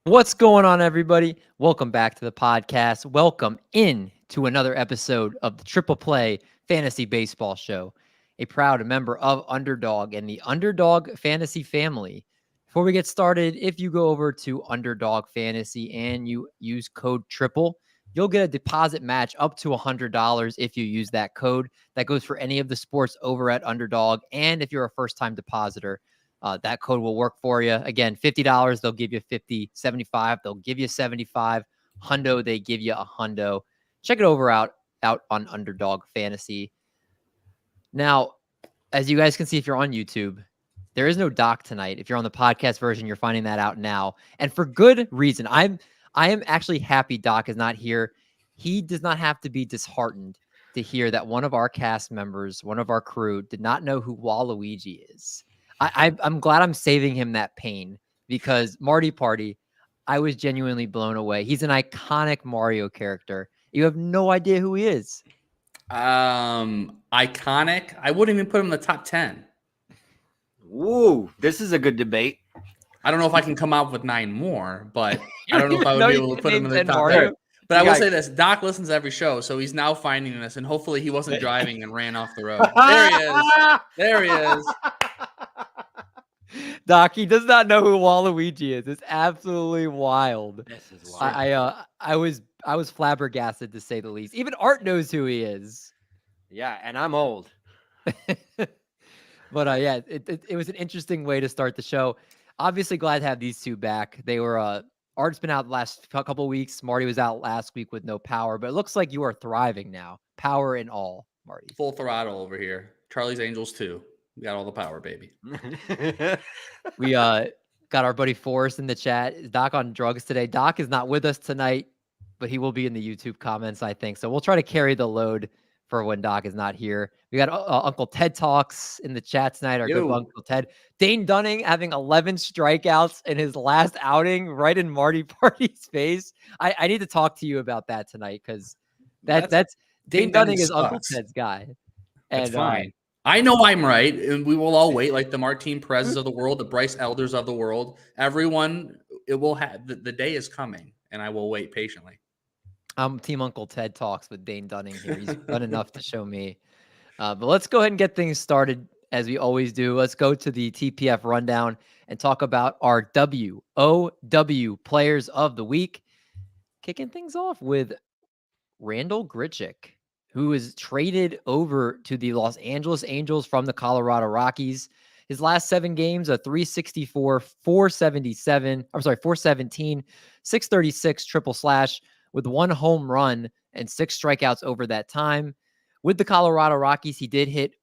What's going on, everybody? Welcome back to the podcast. Welcome in to another episode of the Triple Play Fantasy Baseball Show, a proud member of Underdog and the Underdog Fantasy family. Before we get started, if you go over to Underdog Fantasy and you use code TRIPLE, you'll get a deposit match up to $100 if you use that code. That goes for any of the sports over at Underdog. And if you're a first-time depositor, that code will work for you. Again, $50, they'll give you 50, 75, they'll give you 75, hundo, they give you a hundo. Check it out on Underdog Fantasy. Now, as you guys can see, if you're on YouTube, there is no doc tonight. If you're on the podcast version, you're finding that out now. And for good reason. I am actually happy Doc is not here. He does not have to be disheartened to hear that one of our cast members, one of our crew, did not know who Waluigi is. I'm glad I'm saving him that pain because Marty Party, I was genuinely blown away. He's an iconic Mario character. You have no idea who he is. Iconic. I wouldn't even put him in the top 10. Ooh, this is a good debate. I don't know if I can come out with 9 more, but I don't know if I would be able to put him in the top Mario. 10. But I will say this, Doc listens to every show, so he's now finding this, and hopefully he wasn't driving and ran off the road. There he is. There he is. Doc, he does not know who Waluigi is. It's absolutely wild. This is wild. I was flabbergasted to say the least. Even Art knows who he is. Yeah, and I'm old. But yeah, it was an interesting way to start the show. Obviously glad to have these two back. They were Art's been out the last couple weeks. Marty was out last week with no power, but it looks like you are thriving now. Power and all, Marty. Full throttle over here. Charlie's Angels too. We got all the power, baby. We got our buddy Forrest in the chat. Is Doc on drugs today? Doc is not with us tonight, but he will be in the YouTube comments, I think. So we'll try to carry the load for when Doc is not here. We got Uncle Ted Talks in the chat tonight. Our good Uncle Ted. Dane Dunning having 11 strikeouts in his last outing right in Marty Party's face. I need to talk to you about that tonight because that's Dane Dunning is Uncle Ted's guy. And that's fine. I know I'm right, and we will all wait like the Martin Perez's of the world, the Bryce Elders of the world. Everyone, it will have the day is coming, and I will wait patiently. I'm Team Uncle Ted Talks with Dane Dunning here. He's done enough to show me. But let's go ahead and get things started as we always do. Let's go to the TPF rundown and talk about our WOW players of the week. Kicking things off with Randal Grichuk, who is traded over to the Los Angeles Angels from the Colorado Rockies. His last 7 games, a 364, 417, 636 triple slash with 1 home run and 6 strikeouts over that time. With the Colorado Rockies, he did hit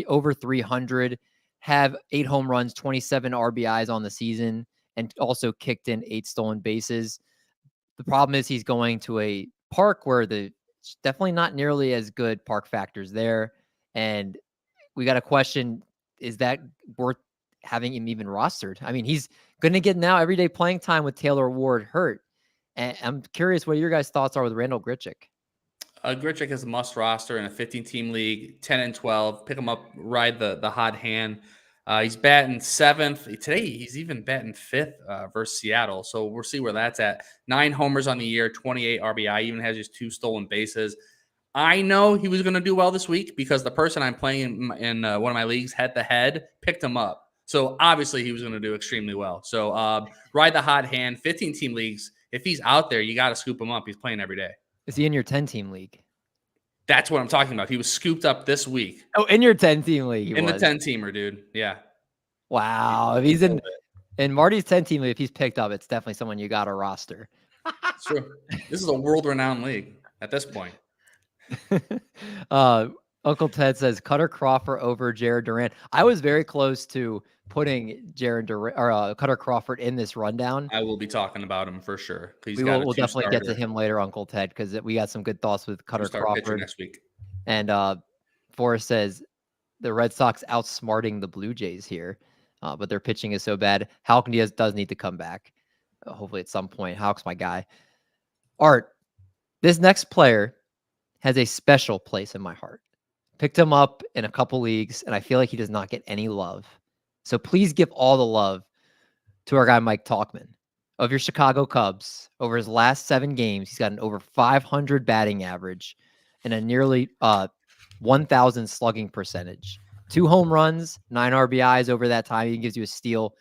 over 300, have 8 home runs, 27 RBIs on the season, and also kicked in 8 stolen bases. The problem is he's going to a park where definitely not nearly as good park factors there. And we got a question, is that worth having him even rostered? I mean, he's going to get now everyday playing time with Taylor Ward hurt. And I'm curious what your guys' thoughts are with Randal Grichuk. Grichuk is a must roster in a 15-team league, 10 and 12. Pick him up, ride the hot hand. He's batting 7th. Today, he's even batting 5th versus Seattle. So we'll see where that's at. 9 homers on the year, 28 RBI, even has just 2 stolen bases. I know he was going to do well this week because the person I'm playing in one of my leagues head-to-head picked him up. So obviously he was going to do extremely well. So ride the hot hand, 15-team leagues. If he's out there, you got to scoop him up. He's playing every day. Is he in your 10-team league? That's what I'm talking about. He was scooped up this week. Oh, in your 10-team league. The 10-teamer, dude. Yeah. Wow. If he's in Marty's 10-team league, if he's picked up, it's definitely someone you got to roster. It's true. This is a world-renowned league at this point. Uncle Ted says Cutter Crawford over Jared Durant. I was very close to putting Jared Durant or Cutter Crawford in this rundown. I will be talking about him for sure. We'll definitely get to him later, Uncle Ted, because we got some good thoughts with Cutter Crawford next week. And Forrest says the Red Sox outsmarting the Blue Jays here, but their pitching is so bad. Houck Diaz does need to come back, hopefully at some point. Houck's my guy. Art, this next player has a special place in my heart. Picked him up in a couple leagues, and I feel like he does not get any love. So please give all the love to our guy, Mike Tauchman. of your Chicago Cubs, over his last 7 games, he's got an over 500 batting average and a nearly 1,000 slugging percentage. 2 home runs, 9 RBIs over that time. He gives you a steal.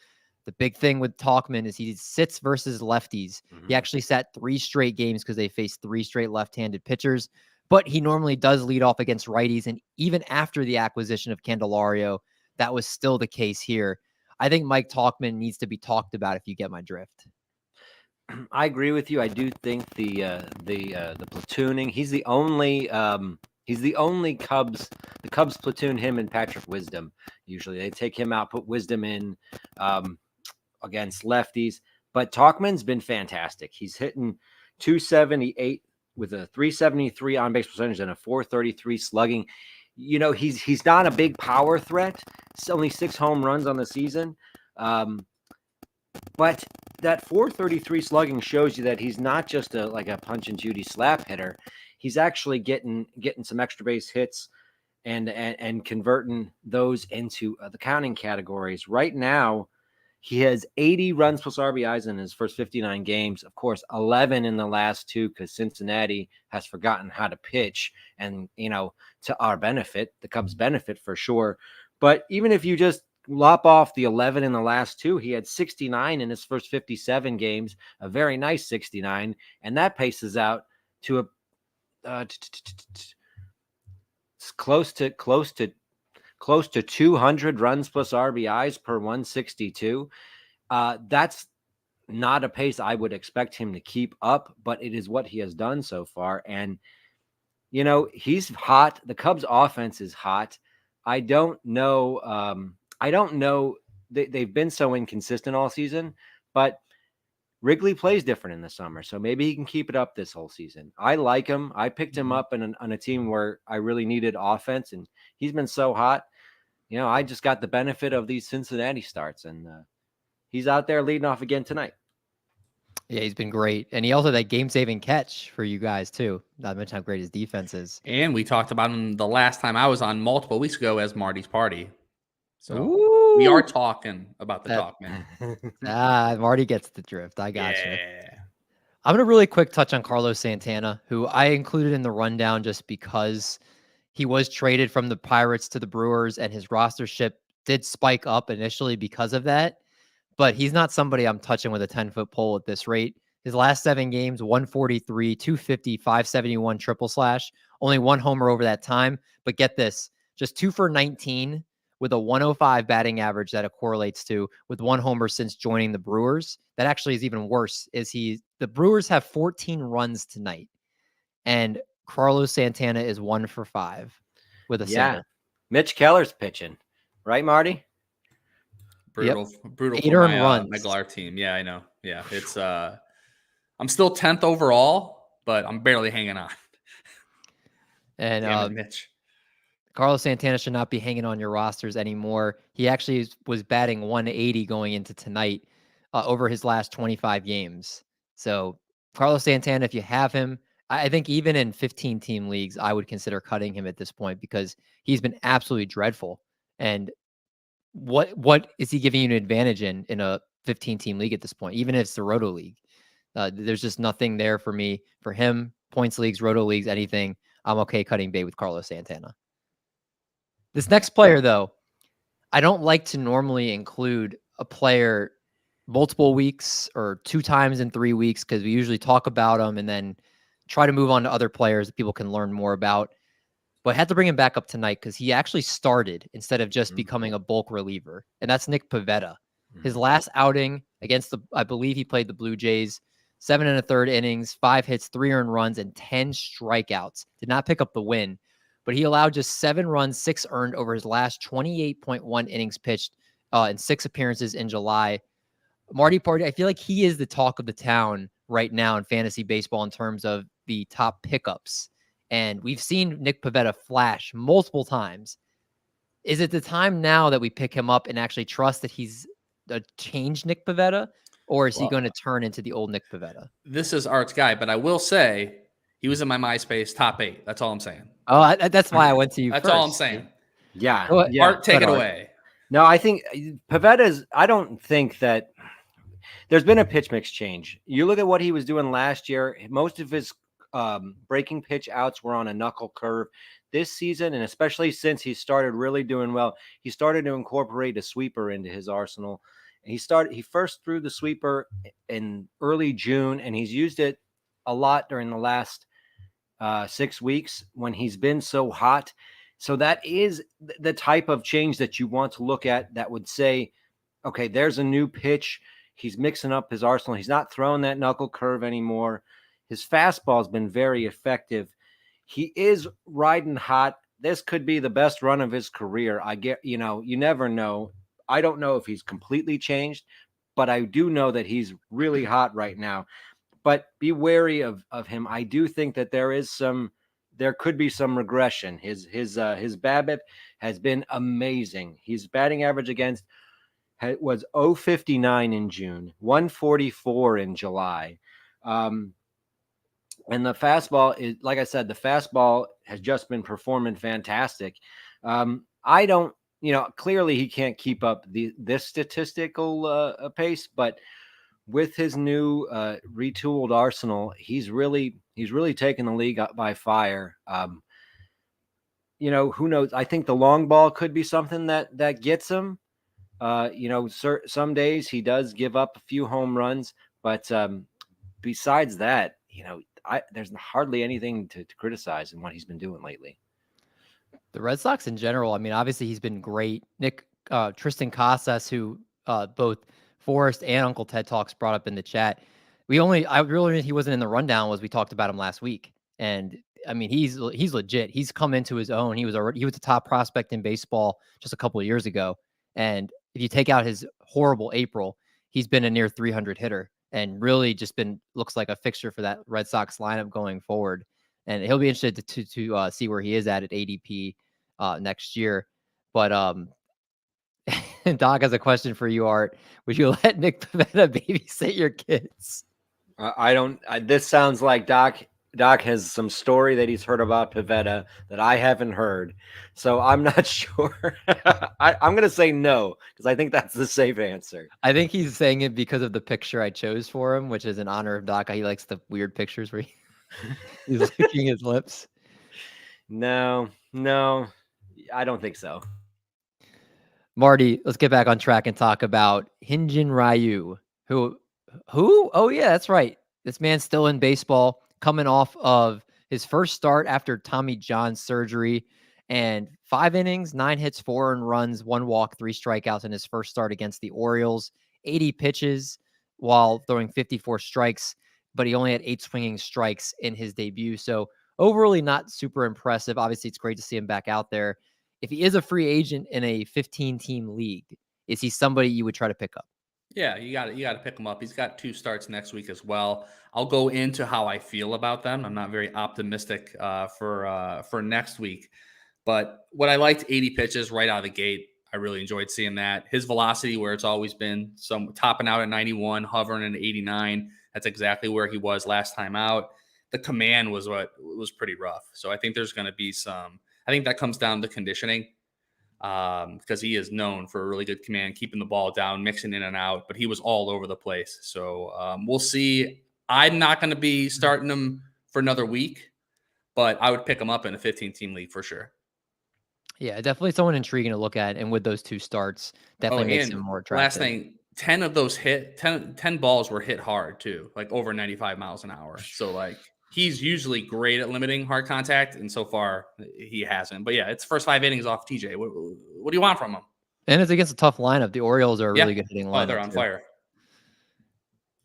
The big thing with Tauchman is he sits versus lefties. He actually sat 3 straight games because they faced 3 straight left-handed pitchers, but he normally does lead off against righties. And even after the acquisition of Candelario, that was still the case here. I think Mike Tauchman needs to be talked about, if you get my drift. I agree with you. I do think the platooning. He's the only Cubs. The Cubs platoon him and Patrick Wisdom. Usually they take him out, put Wisdom in against lefties. But Tauchman's been fantastic. He's hitting 278 with a 373 on base percentage and a 433 slugging. You know, he's not a big power threat. It's only 6 home runs on the season. But that 433 slugging shows you that he's not just like a punch and Judy slap hitter. He's actually getting some extra base hits and converting those into the counting categories. Right now, he has 80 runs plus RBIs in his first 59 games. Of course, 11 in the last 2 because Cincinnati has forgotten how to pitch. And, you know, to our benefit, the Cubs benefit for sure. But even if you just lop off the 11 in the last 2, he had 69 in his first 57 games, a very nice 69. And that paces out to close to 200 runs plus RBIs per 162. That's not a pace I would expect him to keep up, but it is what he has done so far. And, you know, he's hot. The Cubs offense is hot. I don't know. They've been so inconsistent all season, but Wrigley plays different in the summer, so maybe he can keep it up this whole season. I like him. I picked him up on a team where I really needed offense, and he's been so hot. You know, I just got the benefit of these Cincinnati starts, and he's out there leading off again tonight. Yeah, he's been great. And he also had that game-saving catch for you guys, too. Not to mention how great his defense is. And we talked about him the last time I was on multiple weeks ago as Marty's Party. So we are talking about the Tauchman. Marty gets the drift. I got you. Yeah. I'm going to really quick touch on Carlos Santana, who I included in the rundown just because he was traded from the Pirates to the Brewers, and his rostership did spike up initially because of that. But he's not somebody I'm touching with a 10-foot pole at this rate. His last 7 games, 143, 250, 571 triple slash, only 1 homer over that time. But get this, just 2 for 19 with a 105 batting average that it correlates to, with 1 homer since joining the Brewers. That actually is even worse. The Brewers have 14 runs tonight, and Carlos Santana is 1 for 5 with a single. Mitch Keller's pitching, right, Marty? Brutal for 8 earned runs. My Glar team. Yeah, I know. Yeah, it's I'm still 10th overall, but I'm barely hanging on. And Mitch. Carlos Santana should not be hanging on your rosters anymore. He actually was batting 180 going into tonight over his last 25 games. So Carlos Santana, if you have him, I think even in 15-team leagues, I would consider cutting him at this point because he's been absolutely dreadful. And what is he giving you an advantage in a 15-team league at this point? Even if it's the Roto League, there's just nothing there for me. For him, points leagues, Roto Leagues, anything, I'm okay cutting bait with Carlos Santana. This next player, though, I don't like to normally include a player multiple weeks or 2 times in 3 weeks because we usually talk about them and then try to move on to other players that people can learn more about. But I had to bring him back up tonight because he actually started instead of just becoming a bulk reliever, and that's Nick Pivetta. His last outing against I believe he played the Blue Jays, 7 1/3 innings, 5 hits, 3 earned runs, and 10 strikeouts. Did not pick up the win, but he allowed just 7 runs, 6 earned over his last 28.1 innings pitched in 6 appearances in July. Marty Party, I feel like he is the talk of the town right now in fantasy baseball in terms of the top pickups. And we've seen Nick Pivetta flash multiple times. Is it the time now that we pick him up and actually trust that he's a changed Nick Pivetta? Or is he going to turn into the old Nick Pivetta? This is Art's guy, but I will say he was in my MySpace top 8. That's all I'm saying. Oh, that's why I went to you That's first. all I'm saying. Yeah. Art, take it away. No, I think Pavetta's, I don't think that there's been a pitch mix change. You look at what he was doing last year. Most of his breaking pitch outs were on a knuckle curve. This season, and especially since he started really doing well, he started to incorporate a sweeper into his arsenal. He first threw the sweeper in early June, and he's used it a lot during the last 6 weeks when he's been so hot. So that is the type of change that you want to look at that would say, okay, there's a new pitch. He's mixing up his arsenal. He's not throwing that knuckle curve anymore. His fastball has been very effective. He is riding hot. This could be the best run of his career. I get, you never know. I don't know if he's completely changed, but I do know that he's really hot right now. But be wary of him. I do think that there could be some regression. His BABIP has been amazing. His batting average against was 0.59 in June, 144 in July. And the fastball is, like I said, the fastball has just been performing fantastic. I don't, clearly he can't keep up this statistical pace, but with his new retooled arsenal, he's really taken the league up by fire. Who knows? I think the long ball could be something that gets him. Some days he does give up a few home runs, but besides that, there's hardly anything to criticize in what he's been doing lately. The Red Sox in general, I mean, obviously he's been great. Tristan Casas, who both Forrest and Uncle Ted Talks brought up in the chat. I really he wasn't in the rundown was we talked about him last week. And I mean, he's legit. He's come into his own. He was the top prospect in baseball just a couple of years ago. And if you take out his horrible April, he's been a near 300 hitter and really just looks like a fixture for that Red Sox lineup going forward. And he'll be interested to see where he is at ADP next year. But Doc has a question for you, Art. Would you let Nick Pivetta babysit your kids? I don't. This sounds like Doc has some story that he's heard about Pivetta that I haven't heard. So I'm not sure. I'm going to say no, because I think that's the safe answer. I think he's saying it because of the picture I chose for him, which is in honor of Doc. He likes the weird pictures where he's licking his lips. No, I don't think so. Marty, let's get back on track and talk about Hyun-Jin Ryu, who? Oh, yeah, that's right. This man's still in baseball, coming off of his first start after Tommy John surgery, and 5 innings, 9 hits, 4 earned runs, 1 walk, 3 strikeouts in his first start against the Orioles, 80 pitches while throwing 54 strikes, but he only had 8 swinging strikes in his debut. So overall not super impressive. Obviously, it's great to see him back out there. If he is a free agent in a 15-team league, is he somebody you would try to pick up? Yeah, you got to pick him up. He's got 2 starts next week as well. I'll go into how I feel about them. I'm not very optimistic for next week, but what I liked, 80 pitches right out of the gate. I really enjoyed seeing that. His velocity, where it's always been, some topping out at 91, hovering at 89. That's exactly where he was last time out. The command was what was pretty rough. So I think there's going to be some. I think that comes down to conditioning. Because he is known for a really good command, keeping the ball down, mixing in and out, but he was all over the place. So we'll see. I'm not going to be starting him for another week, but I would pick him up in a 15-team league for sure. Yeah, definitely someone intriguing to look at. And with those 2 starts, definitely makes him more attractive. Last thing, 10 of those 10 balls were hit hard too, like over 95 miles an hour. So like, he's usually great at limiting hard contact, and so far he hasn't. But yeah, it's first 5 innings off TJ. What do you want from him? And it's against a tough lineup. The Orioles are a really good hitting lineup. They're on fire.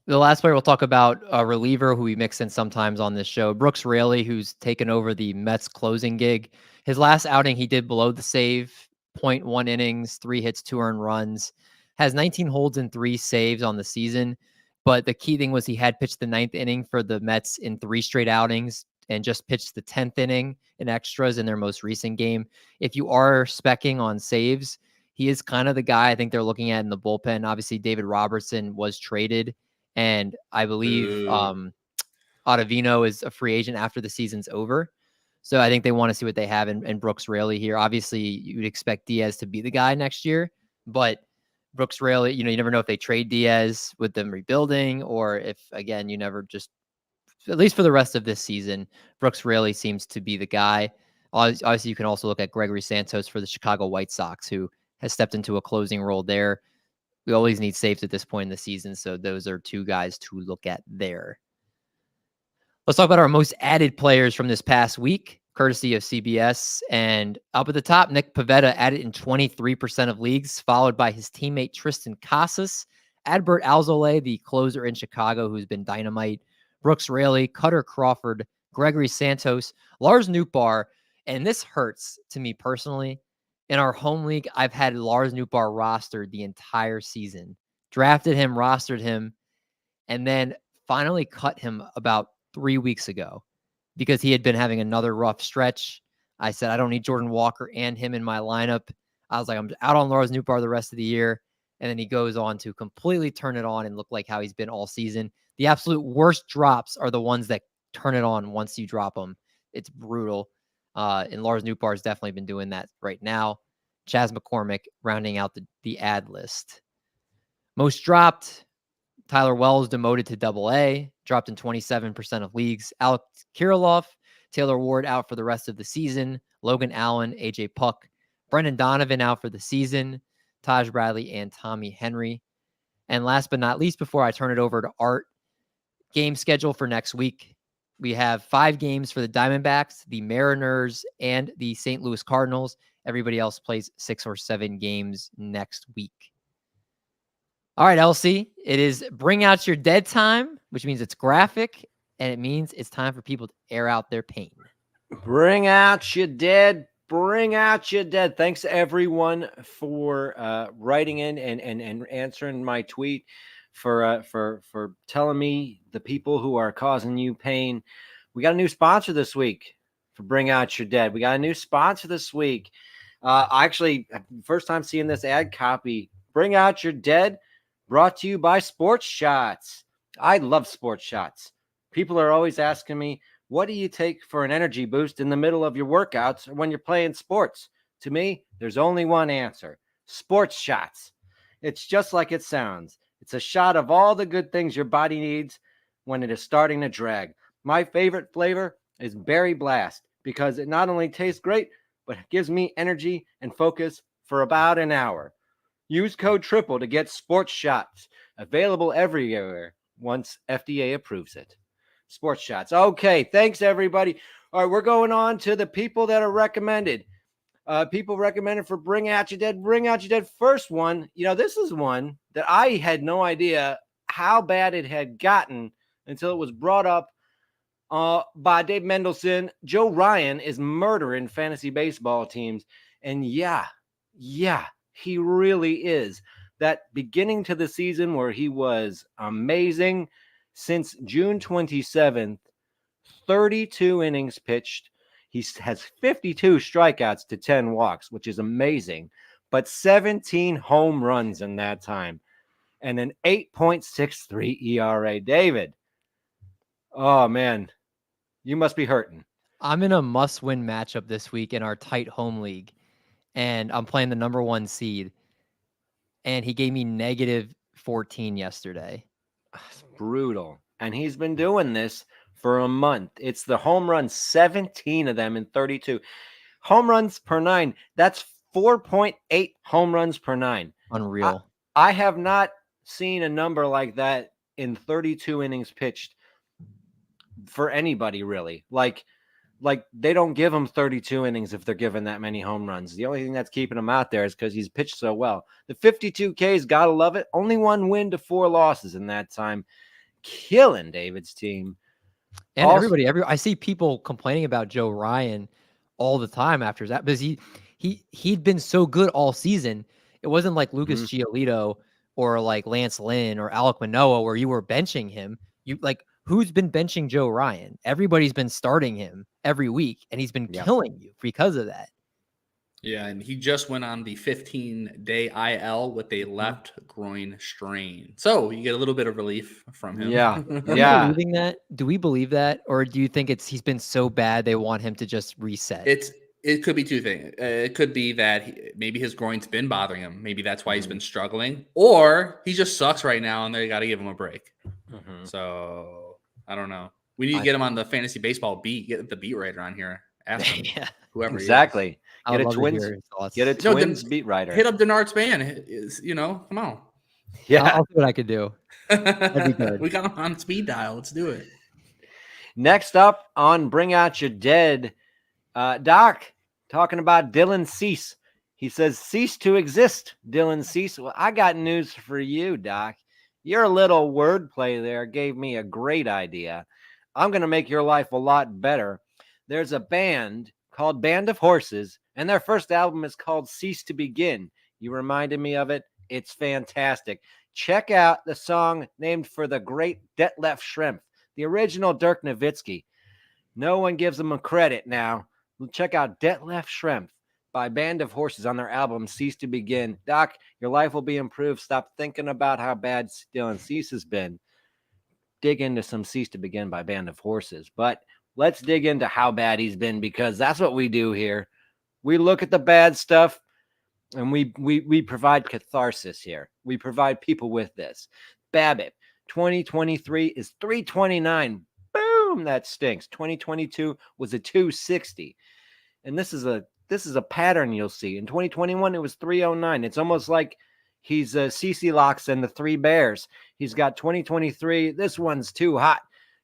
The last player we'll talk about, a reliever who we mix in sometimes on this show, Brooks Raley, who's taken over the Mets closing gig. His last outing, he did below the save, 0.1 innings, 3 hits, 2 earned runs, has 19 holds and 3 saves on the season. But the key thing was he had pitched the 9th inning for the Mets in 3 straight outings and just pitched the 10th inning in extras in their most recent game. If you are specking on saves, he is kind of the guy I think they're looking at in the bullpen. Obviously, David Robertson was traded, and I believe Ottavino is a free agent after the season's over. So I think they want to see what they have in Brooks Raley here. Obviously, you would expect Diaz to be the guy next year, but Brooks Raley, you never know if they trade Diaz with them rebuilding, or if, again, you never just, at least for the rest of this season, Brooks Raley seems to be the guy. Obviously, you can also look at Gregory Santos for the Chicago White Sox, who has stepped into a closing role there. We always need safes at this point in the season, so those are two guys to look at there. Let's talk about our most added players from this past week, courtesy of CBS. And up at the top, Nick Pivetta added in 23% of leagues, followed by his teammate Tristan Casas, Adbert Alzolay, the closer in Chicago, who's been dynamite, Brooks Raley, Cutter Crawford, Gregory Santos, Lars Nootbaar. And this hurts to me personally. In our home league, I've had Lars Nootbaar rostered the entire season, drafted him, rostered him, and then finally cut him about 3 weeks ago because he had been having another rough stretch. I said, I don't need Jordan Walker and him in my lineup. I was like, I'm out on Lars Nootbaar the rest of the year. And then he goes on to completely turn it on and look like how he's been all season. The absolute worst drops are the ones that turn it on once you drop them. It's brutal. And Lars Nootbaar has definitely been doing that right now. Chas McCormick rounding out the ad list. Most dropped, Tyler Wells demoted to AA, dropped in 27% of leagues. Alex Kirilloff, Taylor Ward out for the rest of the season. Logan Allen, AJ Puck, Brendan Donovan out for the season. Taj Bradley and Tommy Henry. And last but not least, before I turn it over to Art, game schedule for next week. We have 5 games for the Diamondbacks, the Mariners, and the St. Louis Cardinals. Everybody else plays 6 or 7 games next week. All right, LC, it is bring out your dead time, which means it's graphic, and it means it's time for people to air out their pain. Bring out your dead. Bring out your dead. Thanks, everyone, for writing in and answering my tweet, for telling me the people who are causing you pain. We got a new sponsor this week for Bring Out Your Dead. We got a new sponsor this week. Actually, first time seeing this ad copy. Bring Out Your Dead, brought to you by Sports Shots. I love Sports Shots. People are always asking me, what do you take for an energy boost in the middle of your workouts or when you're playing sports? To me, there's only one answer: Sports Shots. It's just like it sounds. It's a shot of all the good things your body needs when it is starting to drag. My favorite flavor is Berry Blast because it not only tastes great, but it gives me energy and focus for about an hour. Use code TRIPLE to get Sports Shots, available everywhere once FDA approves it. Sports Shots. Okay, thanks, everybody. All right, we're going on to the people that are recommended. People recommended for Bring Out Your Dead. Bring Out Your Dead. First one, this is one that I had no idea how bad it had gotten until it was brought up by Dave Mendelson. Joe Ryan is murdering fantasy baseball teams. And yeah, he really is. That beginning to the season where he was amazing, since June 27th, 32 innings pitched. He has 52 strikeouts to 10 walks, which is amazing, but 17 home runs in that time and an 8.63 ERA. David, oh man, you must be hurting. I'm in a must-win matchup this week in our tight home league, and I'm playing the number 1 seed, and he gave me -14 yesterday. It's brutal. And he's been doing this for a month. It's the home runs, 17 of them in 32. Home runs per 9. That's 4.8 home runs per 9. Unreal. I have not seen a number like that in 32 innings pitched for anybody, really. Like they don't give him 32 innings if they're given that many home runs. The only thing that's keeping him out there is because he's pitched so well. The 52 Ks, gotta love it. Only 1 win to 4 losses in that time. Killing David's team. And also, I see people complaining about Joe Ryan all the time after that because he'd been so good all season. It wasn't like Lucas Giolito or like Lance Lynn or Alek Manoah where you were benching him. Who's been benching Joe Ryan? Everybody's been starting him every week, and he's been killing you because of that. Yeah, and he just went on the 15-day IL with a left groin strain. So you get a little bit of relief from him. Yeah. Do we believe that? Or do you think he's been so bad they want him to just reset? It's It could be two things. It could be that maybe his groin's been bothering him. Maybe that's why he's been struggling, or he just sucks right now, and they got to give him a break. So I don't know. We need to get him on the fantasy baseball beat. Get the beat writer on here. Ask him, whoever exactly. Get a Twins beat writer. Hit up Denard's band. Come on. Yeah, I'll see what I can do. That'd be good. We got him on speed dial. Let's do it. Next up on Bring Out Your Dead, Doc talking about Dylan Cease. He says, "Cease to exist, Dylan Cease." Well, I got news for you, Doc. Your little wordplay there gave me a great idea. I'm going to make your life a lot better. There's a band called Band of Horses, and their first album is called Cease to Begin. You reminded me of it. It's fantastic. Check out the song named for the great Detlef Schrempf, the original Dirk Nowitzki. No one gives them a credit now. Check out Detlef Schrempf by Band of Horses on their album Cease to Begin. Doc, your life will be improved. Stop thinking about how bad Dylan Cease has been. Dig into some Cease to Begin by Band of Horses. But let's dig into how bad he's been, because that's what we do here. We look at the bad stuff and we provide catharsis here. We provide people with this. BABIP 2023 is 329. Boom, that stinks. 2022 was a 260. And this is a pattern you'll see. In 2021, it was 309. It's almost like he's CC Locks and the Three Bears. He's got 2023. This one's too hot.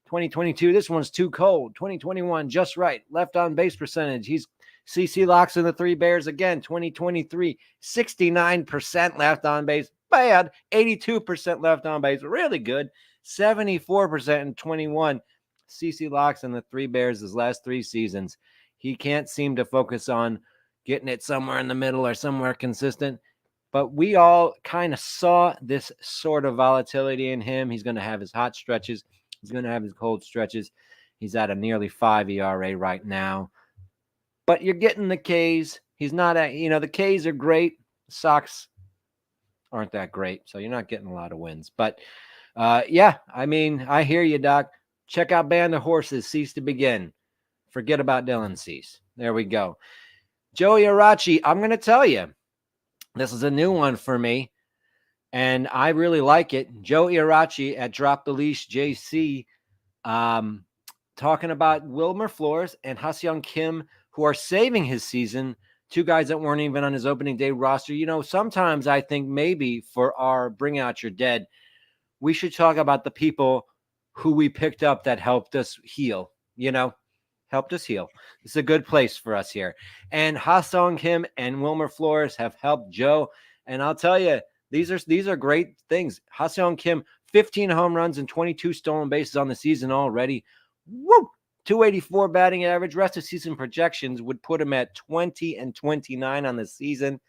2022. This one's too cold. 2021, just right. Left on base percentage. He's CC Locks and the Three Bears again. 2023, 69% left on base. Bad. 82% left on base. Really good. 74% in 21. CC Locks and the Three Bears his last 3 seasons. He can't seem to focus on getting it somewhere in the middle or somewhere consistent. But we all kind of saw this sort of volatility in him. He's going to have his hot stretches. He's going to have his cold stretches. He's at a nearly 5 ERA right now. But you're getting the Ks. He's not at, the Ks are great. The Sox aren't that great. So you're not getting a lot of wins. But yeah, I mean, I hear you, Doc. Check out Band of Horses, Cease to Begin. Forget about Dylan Cease. There we go. Joey Arachi, I'm going to tell you, this is a new one for me, and I really like it. Joey Arachi at Drop the Leash JC, talking about Wilmer Flores and Ha-Seong Kim, who are saving his season. 2 guys that weren't even on his opening day roster. Sometimes I think maybe for our Bring Out Your Dead, we should talk about the people who we picked up that helped us heal, helped us heal. It's a good place for us here. And Ha-Seong Kim and Wilmer Flores have helped Joe. And I'll tell you, these are great things. Ha-Seong Kim, 15 home runs and 22 stolen bases on the season already. Woo! 284 batting average. Rest of season projections would put him at 20-29 on the season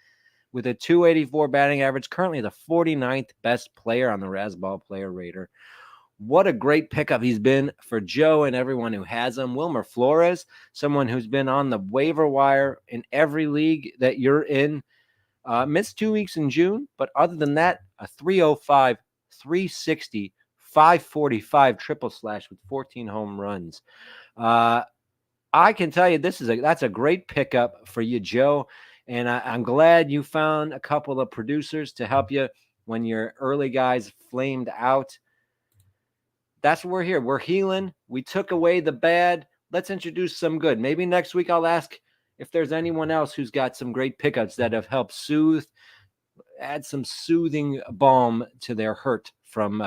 with a 284 batting average. Currently the 49th best player on the Razzball Player Rater. What a great pickup he's been for Joe and everyone who has him. Wilmer Flores, someone who's been on the waiver wire in every league that you're in. Missed 2 weeks in June, but other than that, a 305, 360, 545 triple slash with 14 home runs. I can tell you that's a great pickup for you, Joe. And I'm glad you found a couple of producers to help you when your early guys flamed out. That's what we're here. We're healing. We took away the bad. Let's introduce some good. Maybe next week I'll ask if there's anyone else who's got some great pickups that have helped add some soothing balm to their hurt from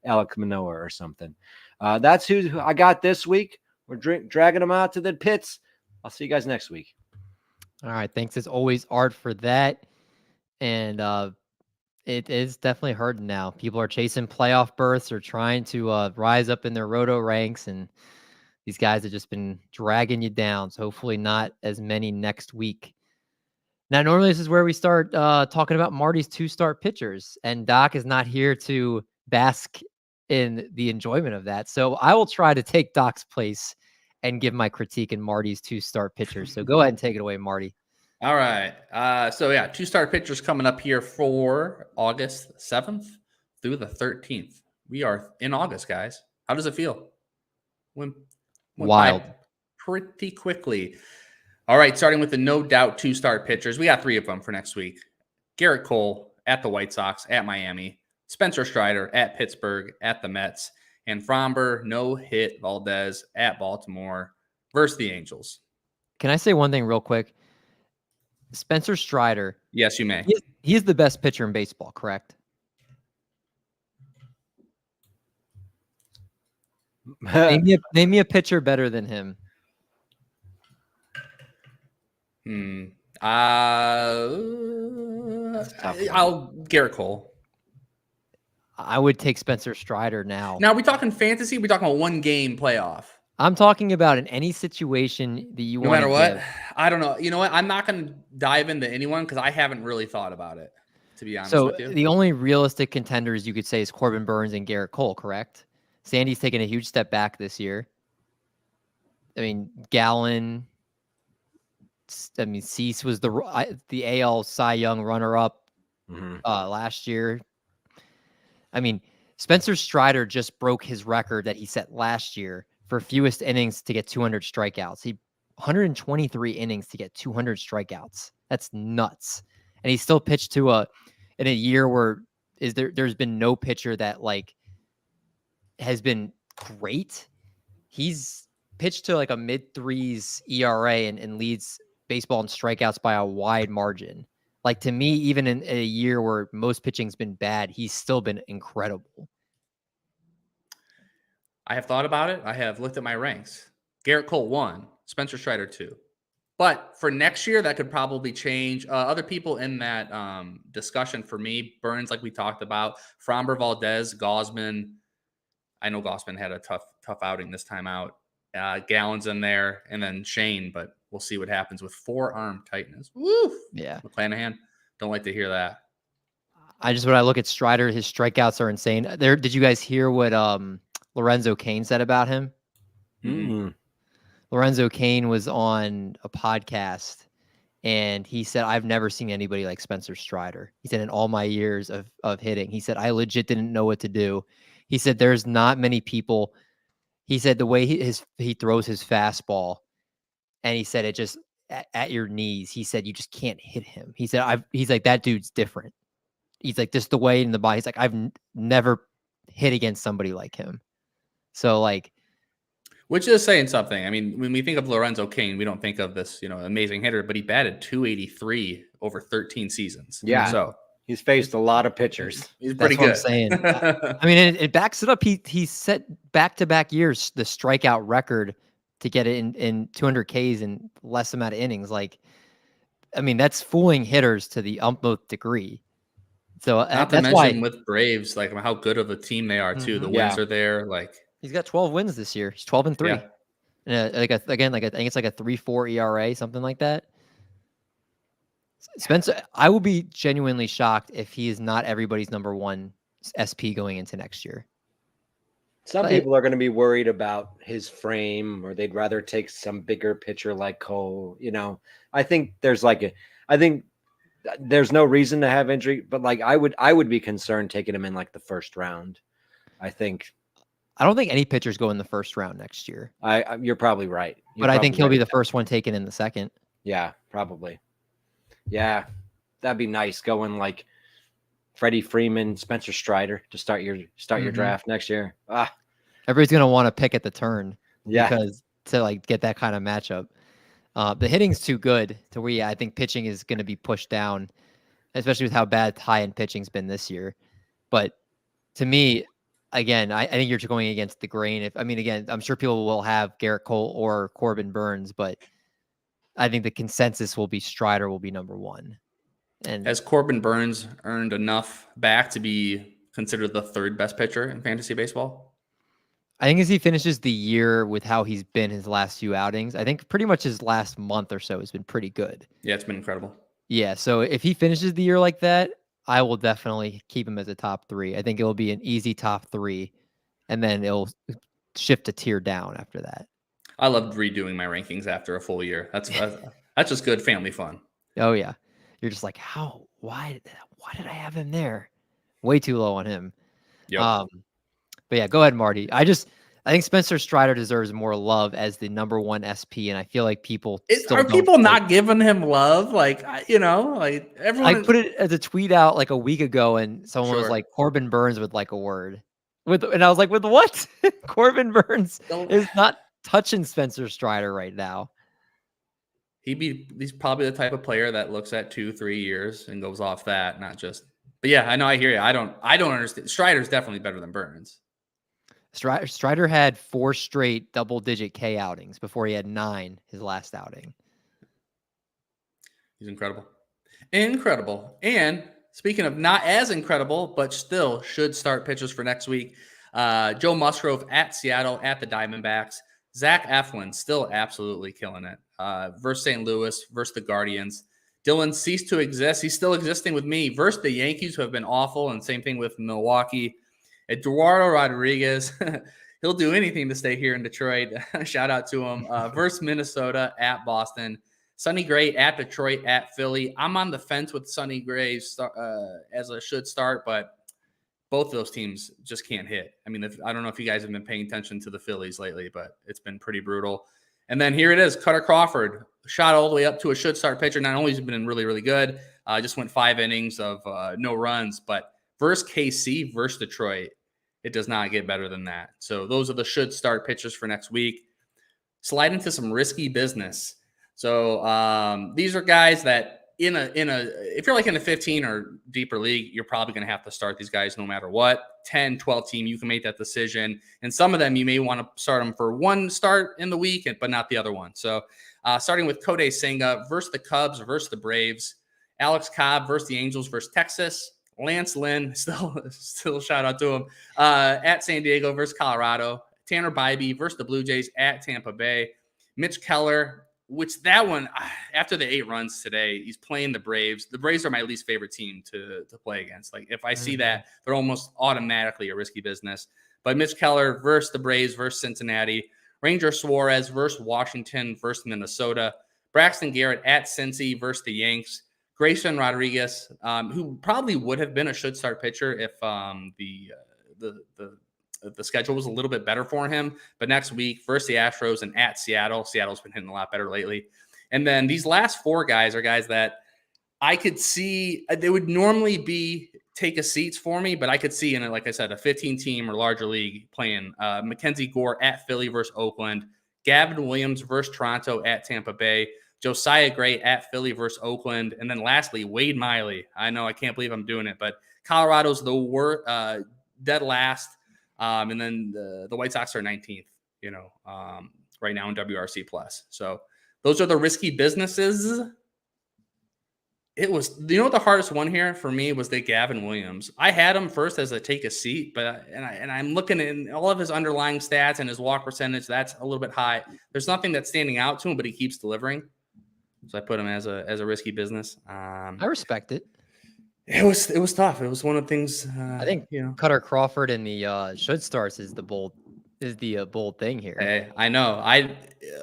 Alec Manoah or something. That's who I got this week. We're dragging them out to the pits. I'll see you guys next week. All right. Thanks as always, Art, for that. And it is definitely hurting now. People are chasing playoff berths or trying to rise up in their roto ranks, and these guys have just been dragging you down. So hopefully not as many next week. Now, normally this is where we start talking about Marty's 2-start pitchers, and Doc is not here to bask in the enjoyment of that. So I will try to take Doc's place and give my critique in Marty's 2-start pitchers. So go ahead and take it away, Marty. All right. 2-start pitchers coming up here for August 7th through the 13th. We are in August, guys. How does it feel? Went Wild. by pretty quickly. All right, starting with the no doubt 2-star pitchers. We got 3 of them for next week. Garrett Cole at the White Sox, at Miami. Spencer Strider at Pittsburgh, at the Mets. And Fromber, no-hit Valdez at Baltimore versus the Angels. Can I say one thing real quick? Spencer Strider. Yes, you may. He is the best pitcher in baseball, correct? Name me a pitcher better than him. Garrett Cole. I would take Spencer Strider now. Now, are we talking fantasy? We're talking about 1-game playoff. I'm talking about in any situation that you want. No matter what, I don't know. You know what? I'm not going to dive into anyone because I haven't really thought about it, to be honest with you. So the only realistic contenders you could say is Corbin Burns and Garrett Cole, correct? Sandy's taken a huge step back this year. I mean, Gallen. I mean, Cease was the AL Cy Young runner-up last year. I mean, Spencer Strider just broke his record that he set last year for fewest innings to get 200 strikeouts. He 123 innings to get 200 strikeouts. That's nuts. And he still pitched in a year where there's been no pitcher that like has been great. He's pitched to like a mid-3s ERA and leads baseball in strikeouts by a wide margin. Like, to me, even in a year where most pitching's been bad, he's still been incredible. I have thought about it. I have looked at my ranks. Garrett Cole 1, Spencer Strider 2. But for next year, that could probably change. Other people in that discussion for me, Burns, like we talked about, Fromber, Valdez, Gausman. I know Gausman had a tough outing this time out. Gallen's in there, and then Shane, but we'll see what happens with forearm tightness. Woo! Yeah. McClanahan, don't like to hear that. When I look at Strider, his strikeouts are insane. Did you guys hear what Lorenzo Cain said about him? Mm-hmm. Lorenzo Cain was on a podcast, and he said, I've never seen anybody like Spencer Strider. He said, in all my years of hitting, he said, I legit didn't know what to do. He said, there's not many people. He said the way he throws his fastball, and he said it just at your knees. He said you just can't hit him. He said he's like, that dude's different. He's like, just the way in the body. He's like, I've never hit against somebody like him. So like, which is saying something. I mean, when we think of Lorenzo Cain, we don't think of this, amazing hitter, but he batted .283 over 13 seasons. Yeah. So he's faced a lot of pitchers. He's pretty good. That's what I'm saying. I mean, it backs it up. He set back-to-back years the strikeout record to get it in 200 Ks in less amount of innings. Like, I mean, that's fooling hitters to the utmost degree. So not to mention with Braves, like how good of a team they are too. The wins are there. Like, he's got 12 wins this year. He's 12-3. Yeah. And I think it's like a 3.4 ERA, something like that. Spencer, I will be genuinely shocked if he is not everybody's number one SP going into next year. Some people are going to be worried about his frame, or they'd rather take some bigger pitcher like Cole. I think there's no reason to have injury, but like I would be concerned taking him in like the first round. I don't think any pitchers go in the first round next year. You're probably right. But I think he'll be the first one taken in the second. Yeah, probably. Yeah, that'd be nice going like Freddie Freeman, Spencer Strider to start your draft next year. Everybody's gonna want to pick at the turn, because to like get that kind of matchup. The hitting's too good to where I think pitching is going to be pushed down, especially with how bad high-end pitching's been this year. But to me, again, I think you're going against the grain. Again, I'm sure people will have Garrett Cole or Corbin Burns, but I think the consensus will be Strider will be number one. And has Corbin Burns earned enough back to be considered the third best pitcher in fantasy baseball? I think as he finishes the year with how he's been his last few outings, I think pretty much his last month or so has been pretty good. Yeah, it's been incredible. Yeah, so if he finishes the year like that, I will definitely keep him as a top 3. I think it will be an easy top 3, and then it'll shift a tier down after that. I loved redoing my rankings after a full year. That's just good family fun. Oh yeah, you're just like, why did I have him there? Way too low on him. Yep. But yeah, go ahead, Marty. I think Spencer Strider deserves more love as the number one SP, and I feel like people still Are don't people take- not giving him love? Like, like everyone. I put it as a tweet out like a week ago, and someone was Sure. like, "Corbin Burns would like a word," and I was like, "With what?" Corbin Burns is not touching Spencer Strider right now. He's probably the type of player that looks at 2-3 years and goes off that, not just. But yeah, I know, I hear you. I don't understand. Strider's definitely better than Burns. Strider had 4 straight double-digit K outings before he had 9 his last outing. He's incredible. Incredible. And speaking of not as incredible, but still should start pitchers for next week, Joe Musgrove at Seattle at the Diamondbacks. Zach Eflin still absolutely killing it versus St. Louis, versus the Guardians. Dylan ceased to exist. He's still existing with me versus the Yankees, who have been awful, and same thing with Milwaukee. Eduardo Rodriguez, he'll do anything to stay here in Detroit. Shout out to him. Versus Minnesota at Boston. Sonny Gray at Detroit at Philly. I'm on the fence with Sonny Gray as a should start, but both of those teams just can't hit. I mean, I don't know if you guys have been paying attention to the Phillies lately, but it's been pretty brutal. And then here it is, Cutter Crawford, shot all the way up to a should start pitcher. Not only has he been really, really good, just went 5 innings of no runs, but versus KC, versus Detroit, it does not get better than that. So those are the should start pitchers for next week. Slide into some risky business. So these are guys that if you're like in a 15 or deeper league, you're probably going to have to start these guys no matter what. 10, 12 team, you can make that decision. And some of them, you may want to start them for one start in the week, but not the other one. So starting with Kodai Senga versus the Cubs versus the Braves. Alex Cobb versus the Angels versus Texas. Lance Lynn, still shout out to him, at San Diego versus Colorado. Tanner Bybee versus the Blue Jays at Tampa Bay. Mitch Keller, which that one, after the 8 runs today, he's playing the Braves. The Braves are my least favorite team to play against. Like, if I see that, they're almost automatically a risky business. But Mitch Keller versus the Braves versus Cincinnati. Ranger Suarez versus Washington versus Minnesota. Braxton Garrett at Cincy versus the Yanks. Grayson Rodriguez, who probably would have been a should start pitcher if the schedule was a little bit better for him. But next week, versus the Astros and at Seattle. Seattle's been hitting a lot better lately. And then these last 4 guys are guys that I could see, they would normally be take a seats for me, but I could see in it, like I said, a 15-team or larger league playing Mackenzie Gore at Philly versus Oakland, Gavin Williams versus Toronto at Tampa Bay, Josiah Gray at Philly versus Oakland, and then lastly, Wade Miley. I know, I can't believe I'm doing it, but Colorado's the worst, dead last. And then the White Sox are 19th, right now in WRC plus. So those are the risky businesses. It was, what the hardest one here for me was the Gavin Williams. I had him first as a take a seat, but I'm looking at all of his underlying stats and his walk percentage. That's a little bit high. There's nothing that's standing out to him, but he keeps delivering. So I put him as a risky business. I respect it. It was tough. It was one of the things. I think Cutter Crawford in the should starts is the bold thing here. Hey, I know.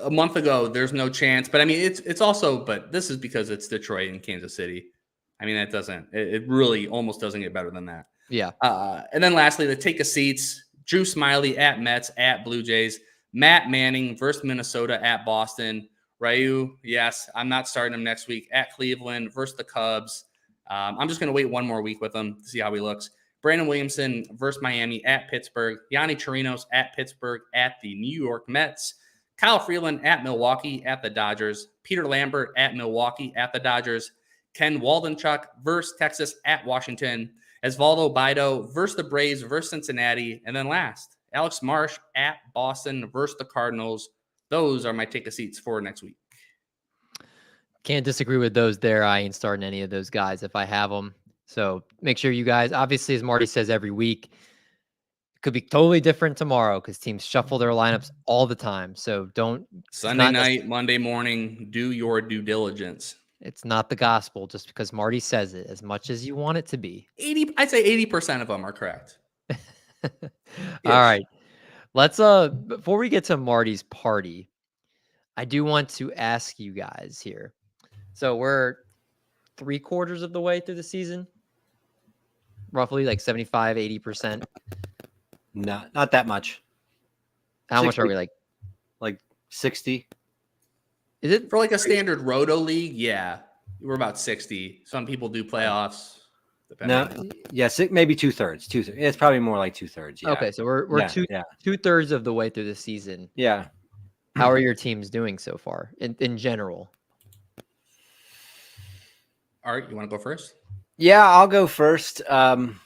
A month ago, there's no chance, but I mean, it's also, but this is because it's Detroit and Kansas City. I mean, it really almost doesn't get better than that. Yeah. And then lastly, the take a seats. Drew Smiley at Mets at Blue Jays. Matt Manning versus Minnesota at Boston. Ryu, yes, I'm not starting him next week at Cleveland versus the Cubs. I'm just going to wait one more week with him to see how he looks. Brandon Williamson versus Miami at Pittsburgh. Yanni Chirinos at Pittsburgh at the New York Mets. Kyle Freeland at Milwaukee at the Dodgers. Peter Lambert at Milwaukee at the Dodgers. Ken Waldenchuk versus Texas at Washington. Osvaldo Bido versus the Braves versus Cincinnati. And then last, Alex Marsh at Boston versus the Cardinals. Those are my take a seats for next week. Can't disagree with those there. I ain't starting any of those guys if I have them. So make sure you guys, obviously, as Marty says every week, it could be totally different tomorrow because teams shuffle their lineups all the time. So don't. Sunday night, Monday morning, do your due diligence. It's not the gospel just because Marty says it as much as you want it to be. I'd say 80% of them are correct. All right. Let's, before we get to Marty's party, I do want to ask you guys here. So we're 3/4 of the way through the season, roughly like 75, 80%. Not that much. How much 60. are we Like 60. Is it For like a standard roto league, yeah, we're about 60. Some people do playoffs. No, yes, maybe 2/3. It's probably more like 2/3. Yeah. okay? So we're Yeah. 2/3 of the way through the season. Yeah. How are your teams doing so far in general? Art, you want to go first? Yeah, I'll go first. I've